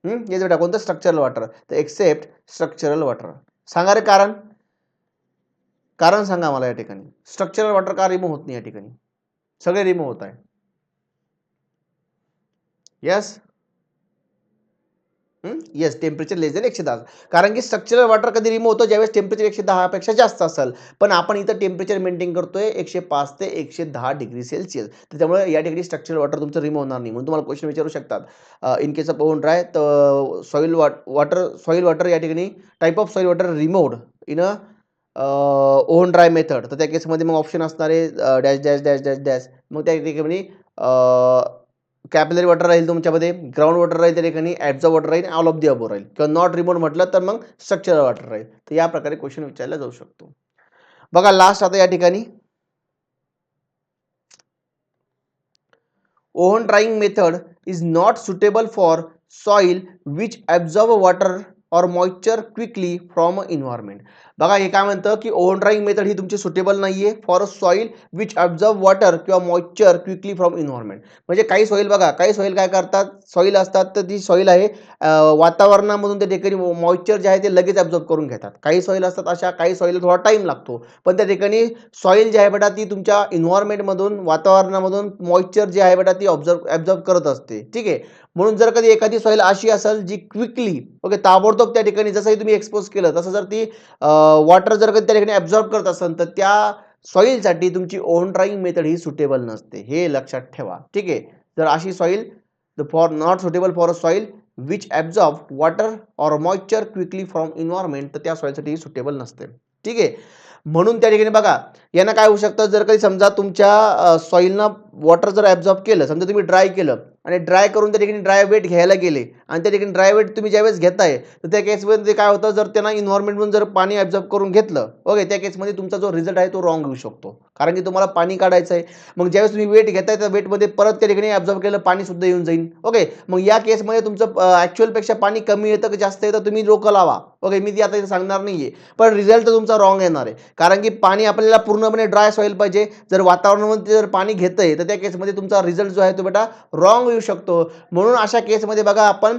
हेच बेटा कोणतं? Structural water. तर एक्सेप्ट स्ट्रक्चरल वॉटर. सांगा रे कारण. कारण सांगा मला या ठिकाणी. स्ट्रक्चरल वॉटर का रिमूव्ह होत नाही या ठिकाणी? सगळे रिमूव्ह होत आहे. यस येस, टेम्परेचर लेस दॅन 110. कारण की स्ट्रक्चरल वॉटर कधी रिमूव्ह होतो? ज्यावेळेस टेम्परेचर 110 पेक्षा जास्त असेल. पण आपण इथं टेम्परेचर मेंटेन करतोय 105 ते 110 डिग्री सेल्सिअस. तर त्यामुळे या ठिकाणी स्ट्रक्चरल वॉटर तुमचं रिमूव्ह होणार नाही. म्हणून तुम्हाला क्वेश्चन विचारू शकतात in case of oven dry, तर सॉइल वॉटर या ठिकाणी type of soil water removed in a oven dry method. तर त्या केसमध्ये मग ऑप्शन असणार आहे dash dash dash dash dash. मग त्या ठिकाणी कॅपिलरी वॉटर राहील तुमच्यामध्ये, ग्राउंड वॉटर राहील त्या ठिकाणी, ॲब्झॉर्ब वॉटर राहील, ऑल ऑफ दी अबोव्ह राहील. किंवा नॉट रिमूव्ड म्हटलं तर मग स्ट्रक्चरल वॉटर राहील. तर या प्रकारे क्वेश्चन विचारला जाऊ शकतो. बघा लास्ट आता या ठिकाणी oven drawing method is not suitable for soil which absorb water और मॉइश्चर क्विकली फ्रॉम इन्व्हायरमेंट. बघा हे काय म्हणतं की ओव्हन ड्राईंग मेथड ही तुमची सुटेबल नाहीये for a soil which absorb water किंवा मॉइश्चर क्विकली फ्रॉम इन्व्हायरमेंट. म्हणजे काही सॉइल बघा, काही सॉइल काय करतात, सॉइल असतात तर ती सॉइल आहे वातावरणामधून त्या ठिकाणी मॉइश्चर जे आहे ते लगेच ॲब्झॉर्ब करून घेतात. काही सॉइल असतात अशा, काही सॉइल थोडा टाईम लागतो. पण त्या ठिकाणी सॉइल जी आहे बेटा ती तुमच्या इन्व्हायरमेंटमधून, वातावरणामधून मॉइश्चर जे आहे बेटा ती ॲब्झॉर्ब करत असते. ठीक आहे. म्हणून जर कधी एखादी सॉइल अशी असेल जी क्विकली ओके ताबडतोब त्या ठिकाणी जसंही तुम्ही एक्सपोज केलं तसं जर ती वॉटर जर कधी त्या ठिकाणी ॲब्झॉर्ब करत असेल तर त्या सॉइलसाठी तुमची ओव्हन ड्राईंग मेथड ही सुटेबल नसते. हे लक्षात ठेवा. ठीक आहे. जर अशी soil for not suitable for a soil which absorb water or moisture quickly from environment, तर त्या सॉइलसाठी सुटेबल नसते. ठीक आहे. म्हणून त्या ठिकाणी बघा यांना काय होऊ शकतं, जर कधी समजा तुमच्या सॉइलनं वॉटर जर ॲब्झॉर्ब केलं, समजा तुम्ही ड्राय केलं आणि ड्राय करून त्या ठिकाणी ड्राय वेट घ्यायला गेले आणि त्या ठिकाणी ड्राय वेट तुम्ही ज्यावेळेस घेताय तर त्या केसमध्ये काय होतं, जर त्यांना इन्व्हायरमेंटमधून जर पाणी ॲब्झॉर्ब करून घेतलं ओके, त्या केसमध्ये तुमचा जो रिझल्ट आहे तो रॉंग येऊ शकतो. कारण की तुम्हाला पाणी काढायचं आहे. मग ज्यावेळेस तुम्ही वेट घेताय त्या वेटमध्ये परत त्या ठिकाणी ॲब्झॉर्ब केलं पाणी सुद्धा येऊन जाईल. ओके, मग या केसमध्ये तुमचं ॲक्च्युअलपेक्षा पाणी कमी येतं की जास्त येतं तुम्ही डोकं लावा. ओके, मी ती आता इथे सांगणार नाहीये, पण रिझल्ट तर तुमचा रॉंग येणार आहे. कारण की पाणी आपल्याला पूर्णपणे ड्राय सॉइल पाहिजे. जर वातावरणामध्ये जर पाणी घेतंय तर त्या केसमध्ये तुमचा रिझल्ट जो आहे तो बेटा रॉंग येऊ शकतो. म्हणून अशा केसमध्ये बघा आपण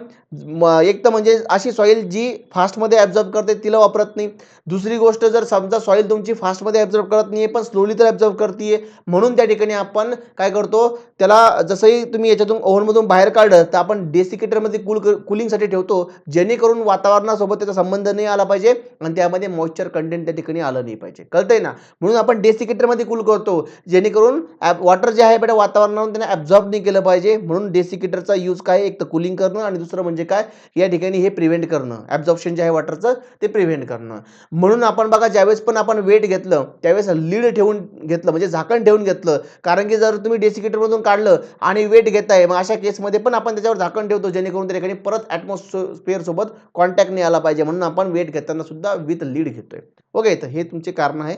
एक तर म्हणजे अशी सॉइल जी फास्टमध्ये ॲब्झॉर्ब करते तिला वापरत नाही. दुसरी गोष्ट, जर समजा सॉइल तुमची फास्टमध्ये ॲब्झॉर्ब करत नाहीये पण स्लोली तर ॲब्झॉर्ब करतीये, म्हणून त्या ठिकाणी आपण काय करतो, त्याला जसंही तुम्ही याच्यातून ओव्हनमधून बाहेर काढलं तर आपण डेसिकेटरमध्ये कूलिंगसाठी ठेवतो, जेणेकरून वातावरणासोबत त्याचा संबंध नाही आला पाहिजे आणि त्यामध्ये मॉइश्चर कंटेंट त्या ठिकाणी आलं नाही पाहिजे. कळतंय ना? म्हणून आपण डेसिकेटरमध्ये कूल करतो, जेणेकरून वॉटर जे आहे बेटा वातावरणातून त्याने ॲब्झॉर्ब नाही केलं पाहिजे. म्हणून डेसिकेटरचा यूज काय, एक तर कूलिंग करणं आणि दुसरं म्हणजे काय, या ठिकाणी हे प्रिव्हेंट करणं, ॲब्झॉर्प्शन जे आहे वॉटरचं ते प्रिव्हेंट करणं. म्हणून आपण बघा ज्यावेळेस पण आपण वेट घेतलं त्यावेळेस लीड ठेवून घेतलं, म्हणजे झाकण ठेवून घेतलं. कारण की जर तुम्ही डेसिकेटरमधून काढलं आणि वेट घेताय, मग अशा केसमध्ये पण आपण त्याच्यावर झाकण ठेवतो, जेणेकरून त्या ठिकाणी परत ॲटमॉस्फिअर सोबत कॉन्टॅक्ट नाही आला पाहिजे. म्हणून आपण वेट घेताना सुद्धा विथ लीड घेतोय. ओके, तर हे तुमचे कारण आहे.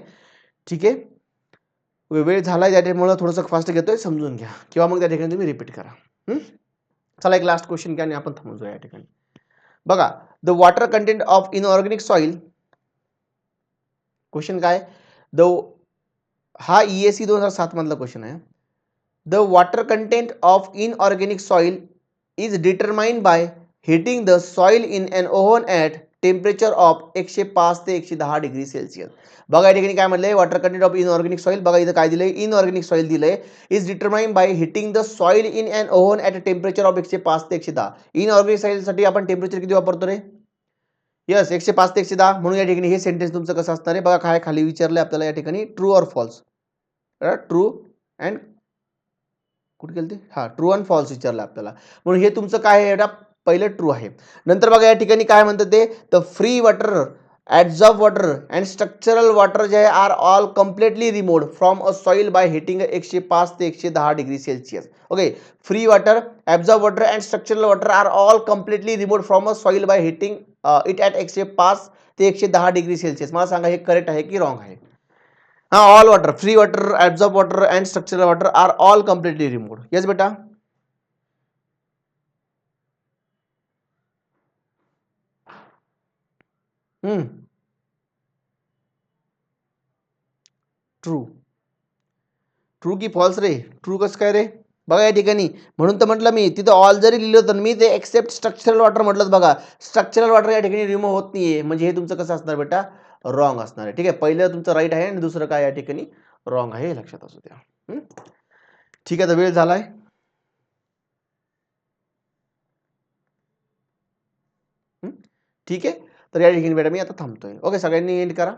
ठीक आहे. वेळ झाला त्या टाईममुळे थोडंसं फास्ट घेतोय, समजून घ्या किंवा मग त्या ठिकाणी तुम्ही रिपीट करा. चला एक लास्ट क्वेश्चन घ्या आणि आपण थांबून जाऊया या ठिकाणी. बघा, the water content of inorganic soil. Question काय, द हा ESC 2007 मधला क्वेश्चन आहे. The water content of inorganic soil is determined by heating the soil in an oven at temperature of 105 ते 110 डिग्री सेल्सिअस. बघा या ठिकाणी काय म्हटलंय, water content of inorganic soil. बघा इथं काय दिलंय, इनऑर्गॅनिक सॉइल दिलंय, is determined by heating the soil in an oven at temperature of 105 ते 110. इनऑर्गॅनिक सॉइलसाठी आपण टेम्परेचर किती वापरतो रे? यस, 105 ते 110. म्हणून या ठिकाणी हे सेंटेन्स तुमचं कसं असणार आहे बघा, काय खाली विचारलंय आपल्याला या ठिकाणी, true or false. True and कुठे गेलं ते, हां ट्रू अँड फॉल्स विचारलं आपल्याला. म्हणून हे तुमचं काय आहे, पहिलं ट्रू आहे. नंतर बघा या ठिकाणी काय म्हणतात ते, the free water, absorb water and structural water जे आहे are all completely removed from a soil by heating 105 ते 110 degree Celsius. Okay, free water, absorb water and structural water are all completely removed from a soil by heating it at 105 ते 110 degree Celsius. मला सांगा हे correct आहे की wrong आहे? हाँ, all water, free water, absorb water and structural water are all completely removed. Yes बेटा. True. True की फॉल्स रे? ट्रू कसं काय रे? बघा या ठिकाणी, म्हणून तर म्हटलं मी तिथं ऑल जरी लिहिलं होतं मी ते एक्सेप्ट स्ट्रक्चरल वॉटर म्हटलं बघा, स्ट्रक्चरल वॉटर या ठिकाणी रिमूव्ह होत नाहीये, म्हणजे हे तुमचं कसं असणार बेटा? रॉंग असणार आहे. ठीक आहे, पहिलं तुमचं राईट आहे आणि दुसरं काय या ठिकाणी रॉंग आहे, हे लक्षात असू द्या. ठीक आहे, तर वेळ झालाय. ठीक आहे, तर या ठिकाणी बेटा मी आता थांबतोय. ओके, सगळ्यांनी एंड करा.